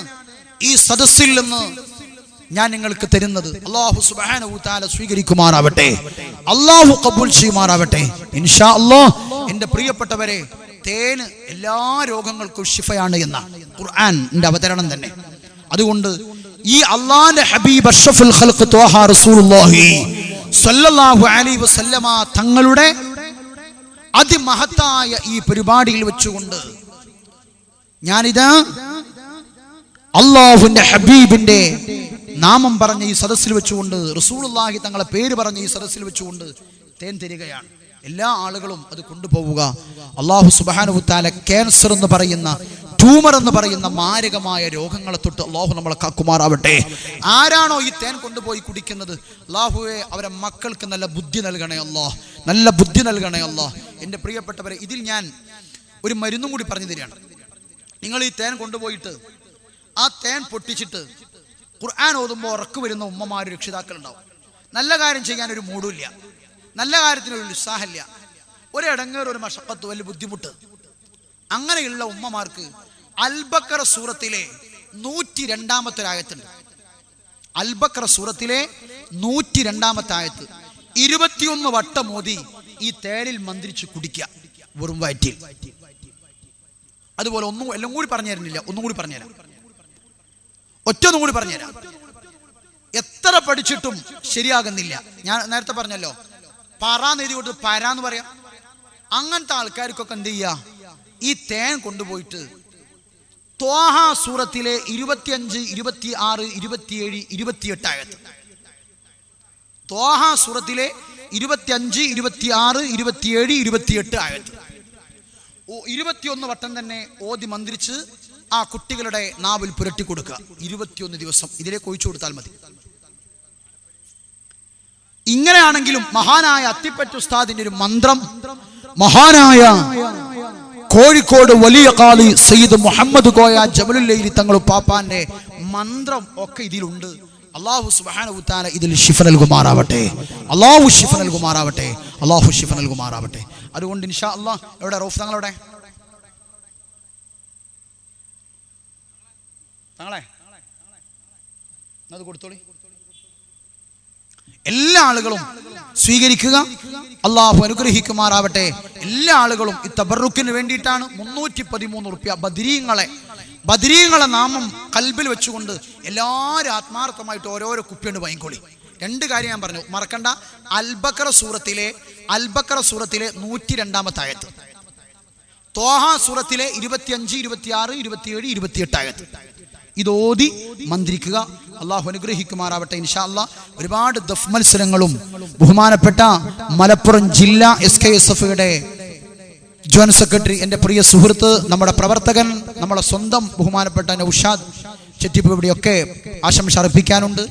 ഈ സദസ്സിൽ നിന്ന് ഞാൻ നിങ്ങൾക്ക് തരുന്നത്. അല്ലാഹു സുബ്ഹാനഹു തആല സ്വീകരിക്കുമാറാവട്ടെ, അല്ലാഹു ഖബൂൽ ചെയ്യുമാറാവട്ടെ ഇൻഷാ അല്ലാഹ്. എൻ്റെ പ്രിയപ്പെട്ടവരെ, തേന് എല്ലാ രോഗങ്ങൾക്കും ശിഫയാണ് എന്ന ഖുർആന്റെ അവതരണം തന്നെ. അതുകൊണ്ട് ഈ അല്ലാഹുവിന്റെ ഹബീബ് അഷ്റഫുൽ ഖൽഖ് ത്വാഹ റസൂലുള്ളാഹി സ്വല്ലല്ലാഹു അലൈഹി വസല്ലമ തങ്ങളുടെ അതിമഹത്തായ ഈ പരിപാടിയിൽ വെച്ചുകൊണ്ട് ഞാനിതാ അല്ലാഹുവിന്റെ ഹബീബിന്റെ നാമം പറഞ്ഞ ഈ സദസ്സിൽ വെച്ചുകൊണ്ട്, റസൂലുള്ളാഹി തങ്ങളെ പേര് പറഞ്ഞ ഈ സദസ്സിൽ വെച്ചുകൊണ്ട് തേൻ തരികയാണ്. എല്ലാ ആളുകളും അത് കൊണ്ടുപോവുക. അല്ലാഹു സുബ്ഹാനഹു തആല ക്യാൻസർ എന്ന് പറയുന്ന, ട്യൂമർ എന്ന് പറയുന്ന മാരകമായ രോഗങ്ങളെ തൊട്ട് അല്ലാഹു നമ്മളെ കാക്കുമാറാവട്ടെ. ആരാണോ ഈ തേൻ കൊണ്ടുപോയി കുടിക്കുന്നത്, അല്ലാഹുവേ അവരെ മക്കൾക്ക് നല്ല ബുദ്ധി നൽകണേ അല്ലാഹ്, നല്ല ബുദ്ധി നൽകണേ അല്ലാഹ്. എൻ്റെ പ്രിയപ്പെട്ടവരെ, ഇതിൽ ഞാൻ ഒരു മരുന്നും കൂടി പറഞ്ഞു തരികയാണ്. നിങ്ങൾ ഈ തേൻ കൊണ്ടുപോയിട്ട് ആ തേൻ പൊട്ടിച്ചിട്ട് ഖുർആൻ ഓതുമ്പോൾ ഉറക്കു വരുന്ന ഉമ്മമാർ, രക്ഷിതാക്കളുണ്ടാവും. നല്ല കാര്യം ചെയ്യാൻ ഒരു മൂടുമില്ല, നല്ല കാര്യത്തിനൊരു ഉത്സാഹമില്ല, ഒരു ഇടങ്ങേറ്, ഒരു മശഖത്ത്, വലിയ ബുദ്ധിമുട്ട്. അങ്ങനെയുള്ള ഉമ്മമാർക്ക് അൽ-ബഖറ സൂറത്തിലെ 102-ാമത്തെ ആയത്തുണ്ട്. അൽ-ബഖറ സൂറത്തിലെ 102-ാമത്തെ ആയത്ത് 21 വട്ടം മോദി ഈ തേനിൽ മന്ത്രിച്ച് കുടിക്കുക, വെറും വയറ്റിൽ. അതുപോലെ എല്ലാം കൂടി പറഞ്ഞു തരുന്നില്ല, ഒന്നും കൂടി പറഞ്ഞുതരാം, ഒറ്റൊന്നും കൂടി പറഞ്ഞുതരാം. എത്ര പഠിച്ചിട്ടും ശരിയാകുന്നില്ല. ഞാൻ നേരത്തെ പറഞ്ഞല്ലോ, പറന്നെഴുതി കൊണ്ട് പരാന്ന് പറയാം. അങ്ങനത്തെ ആൾക്കാർക്കൊക്കെ എന്ത് ചെയ്യുക, ഈ തേൻ കൊണ്ടുപോയിട്ട് ത്വാഹ സൂറത്തിലെ 25, 26, 27, 28 ആയത്ത്, ത്വാഹ സൂറത്തിലെ 25, 26, 27, 28 ആയത്ത് 21 വട്ടം തന്നെ ഓതി മന്ത്രിച്ച് ആ കുട്ടികളുടെ നാവിൽ പുരട്ടി കൊടുക്കുക. 21 ദിവസം ഇതിലേക്ക് ഒഴിച്ചു കൊടുത്താൽ മതി. ഇങ്ങനെയാണെങ്കിലും മഹാനായ അത്തിപ്പറ്റ ഉസ്താദിന്റെ ഒരു മന്ത്രം, മഹാനായ കോഴിക്കോട് വലിയ ഖാദി സയ്യിദ് മുഹമ്മദ് കോയ ജബലുല്ലൈലി തങ്ങൾ പാപ്പാന്റെ മന്ത്രം ഒക്കെ ഇതിലുണ്ട്. അല്ലാഹു സുബ്ഹാനഹു തആല ഇതിൽ ശിഫ നൽകുമാറാവട്ടെ, അല്ലാഹു ശിഫ നൽകുമാറാവട്ടെ, അല്ലാഹു ശിഫ നൽകുമാറാവട്ടെ. അതുകൊണ്ട് ഇൻഷാ അല്ലാഹ്, എവിടെ റൌഫ് തങ്ങളെവിടെ? തങ്ങളെ അത് കൊടുത്തോളി. എല്ലാ ആളുകളും സ്വീകരിക്കുക, അല്ലാഹു അനുഗ്രഹിക്കുമാറാവട്ടെ. എല്ലാ ആളുകളും ഈ തബറുക്കിന് വേണ്ടിയിട്ടാണ് 313 റുപ്യ ബദരീങ്ങളെ നാമം കൽബിൽ വെച്ചുകൊണ്ട് എല്ലാവരും ആത്മാർത്ഥമായിട്ട് ഓരോരോ കുപ്പിയുണ്ട് വാങ്ങിക്കോളി. 2 കാര്യം ഞാൻ പറഞ്ഞു, മറക്കണ്ട. അൽ-ബഖറ സൂറത്തിലെ 102-ാമത്തെ ആയത്ത്, ത്വാഹ സൂറത്തിലെ 25, 26, 27, 28 ആയത്ത് ഇതോതി മന്ത്രിക്കുക. അള്ളാഹു അനുഗ്രഹിക്കുമാറാവട്ടെ ഇൻഷാ അല്ലാഹ്. ഒരുപാട് ദഫ് മത്സരങ്ങളും ബഹുമാനപ്പെട്ട മലപ്പുറം ജില്ലാ SKSFയുടെ ജോയിന്റ് സെക്രട്ടറി, എൻ്റെ പ്രിയ സുഹൃത്ത്, നമ്മുടെ പ്രവർത്തകൻ, നമ്മുടെ സ്വന്തം ബഹുമാനപ്പെട്ട നൗഷാദ് ചെറ്റിപ്പുവിടെയൊക്കെ ആശംസ അർപ്പിക്കാനുണ്ട്.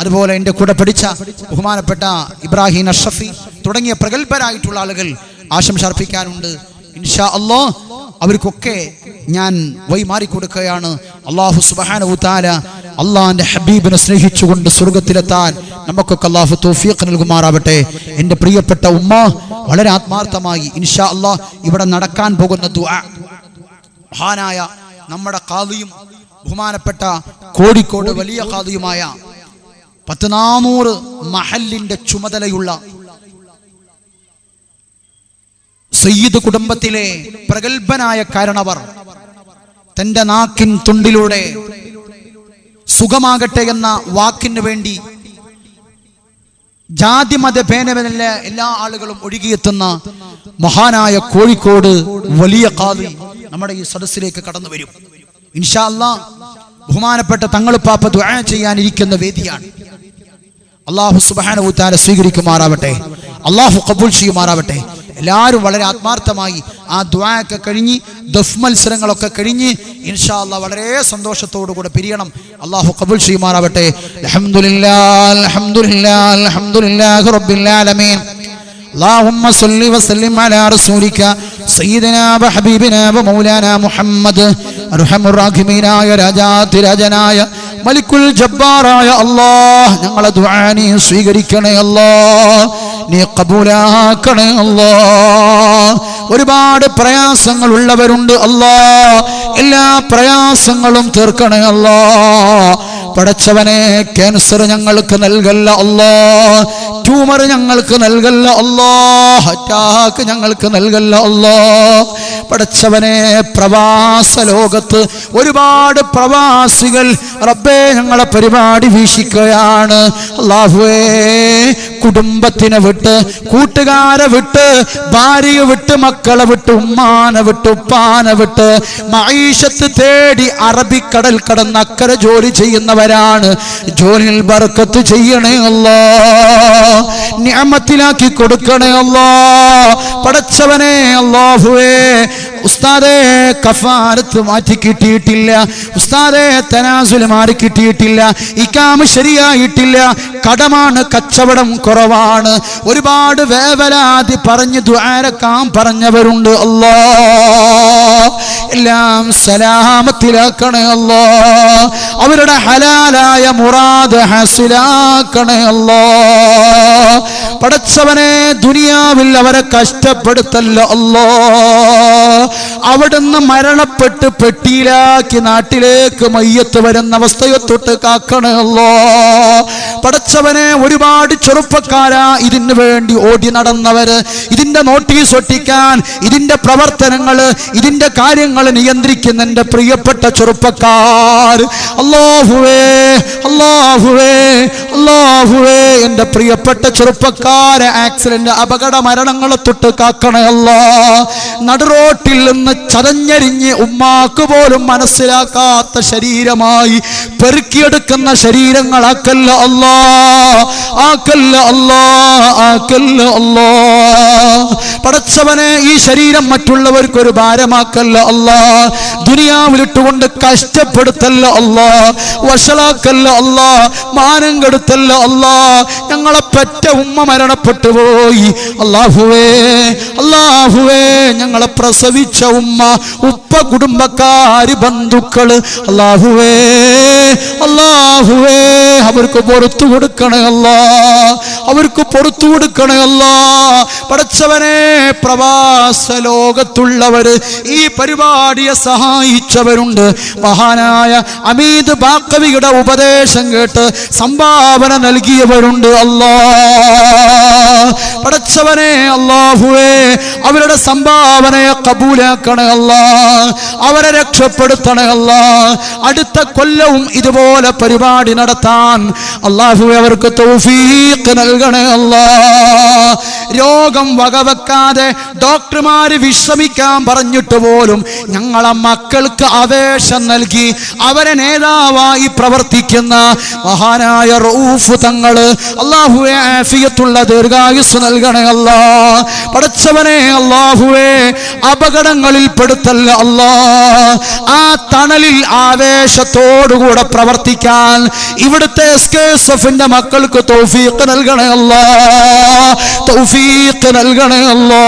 അതുപോലെ എൻ്റെ കൂടെ പഠിച്ച ബഹുമാനപ്പെട്ട ഇബ്രാഹിം അഷ്റഫി തുടങ്ങിയ പ്രഗത്ഭരായിട്ടുള്ള ആളുകൾ ആശംസ അർപ്പിക്കാനുണ്ട്. ഇൻഷാ അല്ലാഹ് അവർക്കൊക്കെ ഞാൻ വഴിമാറിക്കൊടുക്കുകയാണ്. അല്ലാഹു സുബ്ഹാനഹു വ തആല അള്ളാഹിന്റെ ഹബീബിനെ സ്നേഹിച്ചുകൊണ്ട് സ്വർഗത്തിലെത്താൻ നമുക്കൊക്കെ അല്ലാഹു തൗഫീഖ് നൽകുമാറാവട്ടെ. എൻ്റെ പ്രിയപ്പെട്ട ഉമ്മ, വളരെ ആത്മാർത്ഥമായി ഇൻഷാ അല്ലാഹ് ഇവിടെ നടക്കാൻ പോകുന്ന ദുആ മഹാനായ നമ്മുടെ ഖാദിയും ബഹുമാനപ്പെട്ട കോഴിക്കോട് വലിയ ഖാദിയുമായ 400 മഹല്ലിന്റെ ചുമതലയുള്ള സയ്യിദ് കുടുംബത്തിലെ പ്രഗത്ഭനായ കാരണവർ തന്റെ നാക്കിൻ തുണ്ടിലൂടെ സുഖമാകട്ടെ എന്ന വാക്കിന് വേണ്ടി ജാതി മത ഭേദമില്ല എല്ലാ ആളുകളും ഒഴുകിയെത്തുന്ന മഹാനായ കോഴിക്കോട് വലിയ ഖാദി നമ്മുടെ ഈ സദസ്സിലേക്ക് കടന്നു വരും. ഇൻഷാ അല്ലാഹ് ബഹുമാനപ്പെട്ട തങ്ങളുപ്പാപ്പ ദുആ ചെയ്യാനിരിക്കുന്ന വേദിയാണ്. അല്ലാഹു സുബ്ഹാനഹു വ തആല സ്വീകരിക്കുമാറാവട്ടെ, അല്ലാഹു ഖബൂൽ ചെയ്യുമാറാവട്ടെ. എല്ലാവരും വളരെ ആത്മാർത്ഥമായി ആ ദുആയൊക്കെ കഴിഞ്ഞ് ദഫ് മത്സരങ്ങളൊക്കെ കഴിഞ്ഞ് ഇൻഷാ അല്ലാഹ് വളരെ സന്തോഷത്തോടു കൂടെ പിരിയണം. അല്ലാഹു ഖബൂൽ ചെയ്യുമാറാവട്ടെ. അൽഹംദുലില്ലാഹ് അൽഹംദുലില്ലാഹ് അൽഹംദുലില്ലാഹി റബ്ബിൽ ആലമീൻ. اللهم صل وسلم على رسولك سيدنا وحبيبنا ومولانا محمد ارحم الراحمين يا രാജാതി രാജനായ മലിക്കുൽ ജബ്ബാറായ അല്ലാഹ് ഞങ്ങളെ ദുആ നീ സ്വീകരിക്കണേ അല്ലാഹ്, നീ ഖബൂലാക്കണേ അല്ലാഹ്. ഒരുപാട് പ്രയാസങ്ങൾ ഉള്ളവരുണ്ട് അല്ലാഹ്, എല്ലാ പ്രയാസങ്ങളും തീർക്കണേ അല്ലാഹ്. പടച്ചവനെ ക്യാൻസർ ഞങ്ങൾക്ക് നൽകല്ല അല്ലാഹ്, ട്യൂമർ ഞങ്ങൾക്ക് നൽകല്ല അല്ലാഹ്, അറ്റാക്ക് ഞങ്ങൾക്ക് നൽകല്ല അല്ലാഹ്. പടച്ചവനെ പ്രവാസ ലോകത്ത് ഒരുപാട് പ്രവാസികൾ റബ്ബേ ഞങ്ങളെ പരിപാടി വീക്ഷിക്കുകയാണ് അല്ലാഹുവേ. കുടുംബത്തിനെ വിട്ട്, കൂട്ടുകാരെ വിട്ട്, ഭാര്യയെ വിട്ട്, മക്കളെ വിട്ട്, ഉമ്മാനെ വിട്ട്, ഉപ്പാനെ വിട്ട് മഈശത്ത് തേടി അറബിക്കടൽ കടന്ന് അക്കരെ ജോലി ചെയ്യുന്നവരാണ്. ജോലിയിൽ ബർക്കത്ത് ചെയ്യണേ അല്ലാഹ്, നിഅമത്തിലാക്കി കൊടുക്കണേ അല്ലാഹ്. പടച്ചവനെ അല്ലാഹുവേ, ഉസ്താദേ കഫാരത്ത് മാറ്റി കിട്ടിയിട്ടില്ല, ഉസ്താദേ തനാസുൽ മാറി കിട്ടിയിട്ടില്ല, ഇഖാമ ശരിയായിട്ടില്ല, കടമാണ്, കച്ചവടം കുറവാണ്, ഒരുപാട് വേവലാതി പറഞ്ഞ് ദുആരക്കാൻ പറഞ്ഞവരുണ്ട് അല്ലാഹ്. എല്ലാം സലാമത്തിലാക്കണേ അല്ലാഹ്, അവരുടെ ഹലാലായ മുറാദ് ഹാസിലാക്കണേ അല്ലാഹ്. പടച്ചവനെ ദുനിയാവിൽ അവരെ കഷ്ടപ്പെടുത്തല്ല അല്ലാഹ്. അവിടുന്ന് മരണപ്പെട്ട് പെട്ടിയിലാക്കി നാട്ടിലേക്ക് മയ്യത്ത് വരുന്ന അവസ്ഥയെ തൊട്ട് കാക്കണേ അല്ലാഹ്. പടച്ചവനെ ഒരുപാട് ചെറുപ്പക്കാരാ ഇതിനു വേണ്ടി ഓടി നടന്നവര്, ഇതിന്റെ നോട്ടീസ് ഒട്ടിക്കാൻ, ഇതിന്റെ പ്രവർത്തനങ്ങള്, ഇതിന്റെ കാര്യങ്ങൾ നിയന്ത്രിക്കുന്ന എന്റെ പ്രിയപ്പെട്ട ചെറുപ്പക്കാർ, അല്ലാഹുവേ അല്ലാഹുവേ അല്ലാഹുവേ, എന്റെ പ്രിയപ്പെട്ട ചെറുപ്പക്കാരെ ആക്സിഡന്റ് അപകട മരണങ്ങളെ തൊട്ട് കാക്കണേ അല്ലാഹ്. നടുറോട്ടിൽ നിന്ന് ചതഞ്ഞരിഞ്ഞ് ഉമ്മാക്ക് പോലും മനസ്സിലാക്കാത്ത ശരീരമായി പെറുക്കിയെടുക്കുന്ന ശരീരങ്ങളാക്കല്ല അല്ലാഹ്, ആക്കല്ല അല്ലാഹ്, ആക്കല്ല അല്ലാഹ്. പടച്ചവനെ ഈ ശരീരം മറ്റുള്ളവർക്ക് ഒരു ഭാരമാക്കല്ല അല്ലാഹ്, ദുനിയാവിലിട്ടുകൊണ്ട് കഷ്ടപ്പെടുത്തല്ല അല്ലാഹ്, വഷളാക്കല്ല അല്ലാഹ്, മാനം കെടുത്തല്ല അല്ലാഹ്. ഞങ്ങളെ പെറ്റ ഉമ്മ മരണപ്പെട്ടു പോയി അല്ലാഹുവേ അല്ലാഹുവേ, ഞങ്ങളെ പ്രസവിച്ച ഉമ്മ, ഉപ്പ, കുടുംബക്കാര്, ബന്ധുക്കള് അല്ലാഹുവേ അല്ലാഹുവേ, അവർക്ക് പുറത്തു കൊടുക്കണേ അല്ലാഹ്, അവർക്ക് പുറത്തു കൊടുക്കണേ അല്ലാഹ്. പടച്ചവനെ പ്രവാസ ലോകത്തുള്ളവര് ഈ പരിപാടിയെ സഹായിച്ചവരുണ്ട്. മഹാനായ അമീദ് ബാക്കവിയുടെ ഉപദേശം കേട്ട് സംഭാവന നൽകിയവരുണ്ട് അല്ലാഹ്. പടച്ചവനെ അല്ലാഹുവേ, അവരുടെ സംഭാവനയെ കബൂലാക്കണേ അല്ലാഹ്, അവരെ രക്ഷപ്പെടുത്തണേ അല്ലാഹ്. അടുത്ത കൊല്ലവും ഇതുപോലെ പരിപാടി നടത്താൻ അല്ലാഹുവേ അവർക്ക് തൗഫീഖ് നൽകണേ അല്ലാഹ്. രോഗം വകവെക്കാതെ ഡോക്ടർമാര് വിശ്രമിക്കാൻ പറഞ്ഞിട്ട് പോലും ഞങ്ങളെ മക്കൾക്ക് ആവേശം നൽകി അവരെ നേതാവായി പ്രവർത്തിക്കുന്ന മഹാനായ റഊഫ് തങ്ങള്, അല്ലാഹുവേ ആഫിയത്തുള്ള ദീർഘായുസ് നൽകണേ അല്ലാഹ്. പടച്ചവനെ അല്ലാഹുവേ, അപകടങ്ങളിൽ പെടുത്തല്ല അല്ലാഹ്. ആ തണലിൽ ആവേശത്തോടുകൂടെ പ്രവർത്തിക്കാൻ ഇവിടുത്തെ SKSF മക്കൾക്ക് തൗഫീഖ് നൽകണേ നൽകണേ അല്ലാ, തൗഫീഖ് നൽകണേ അല്ലാ.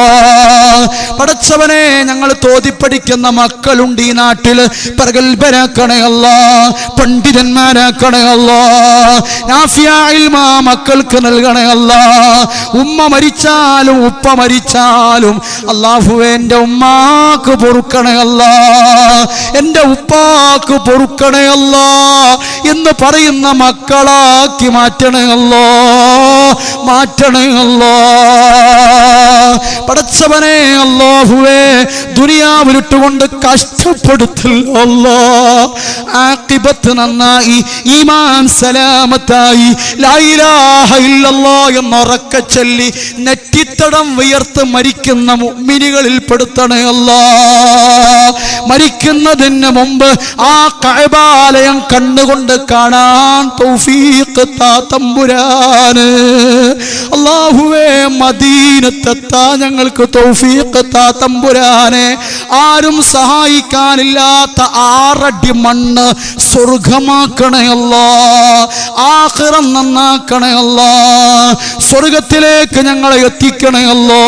പടച്ചവനെ, ഞങ്ങൾ തോതിപ്പടിക്കുന്ന മക്കളുണ്ട് ഈ നാട്ടിൽ, പ്രഗത്ഭരാക്കണേ അല്ലാ, പണ്ഡിതന്മാരാക്കണേ അല്ലാ, നാഫിയ ഇൽമ മക്കൾക്ക് നൽകണേ അല്ലാ. ഉമ്മ മരിച്ചാലും ഉപ്പ മരിച്ചാലും അല്ലാഹുവേ എൻ്റെ ഉമ്മാക്ക് പൊറുക്കണേ അല്ലാ, എൻ്റെ ഉപ്പാക്ക് പൊറുക്കണേ അല്ലാ എന്ന് പറയുന്ന മക്കളാക്കി മാറ്റണേ അല്ലാ, മാറ്റണേ അല്ലാ. പടച്ചവനെ അല്ലാഹുവേ, ദുനിയാവിലിട്ടുകൊണ്ട് കഷ്ടപ്പെടുത്തല്ല അല്ലാ, ആഖിബത്ത് നന്നായി ഈമാൻ സലാമത്തായി ലാ ഇലാഹ ഇല്ലല്ലാഹ് എന്നൊറക്കെ ചൊല്ലി നെറ്റിത്തടം വിയർത്ത് മരിക്കുന്ന മുഅ്മിനുകളിൽ പെടുത്തണേ അല്ലാ. മരിക്കുന്നതിന് മുമ്പ് ആ കഅബാലയം കണ്ണുകൊണ്ട് കാണാൻ തൗഫീഖ് താ തമ്പുരാന്. അല്ലാഹുവേ, മദീനത്തെത്താൻ ഞങ്ങൾക്ക് തൗഫീഖ് താ തമ്പുരാനെ. ആരും സഹായിക്കാനില്ലാത്ത 6 അടി മണ്ണ് സ്വർഗമാക്കണേ അല്ലാ, ആഖിറം നന്നാക്കണേ അല്ലാ, സ്വർഗത്തിലേക്ക് ഞങ്ങളെ എത്തിക്കണേ അല്ലാ.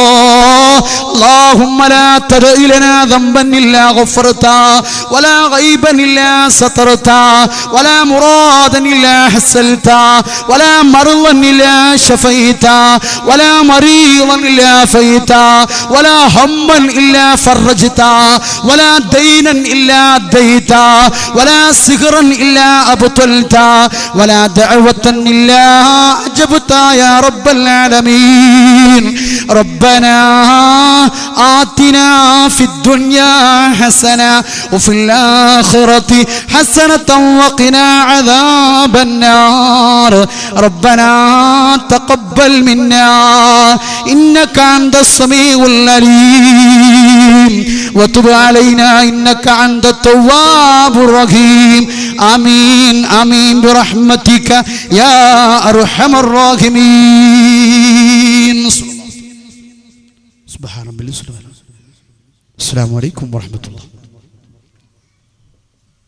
اللهم لا تدع لنا ذنبا إلا غفرته ولا غيبا إلا سترته ولا مرادا إلا حسنته ولا مرضا إلا شفيته ولا مريضا إلا عافيته ولا هما إلا فرجته ولا دينا إلا أديته ولا سحرا إلا أبطلته ولا دعوة إلا أجبتها يا رب العالمين. ربنا آتنا في الدنيا حسنة وفي الآخرة حسنة وقنا عذاب النار. ربنا تقبل منا إنك أنت السميع العليم وتب علينا إنك أنت التواب الرحيم. آمين آمين برحمتك يا أرحم الراحمين. سبحان ربي. السلام عليكم ورحمة الله.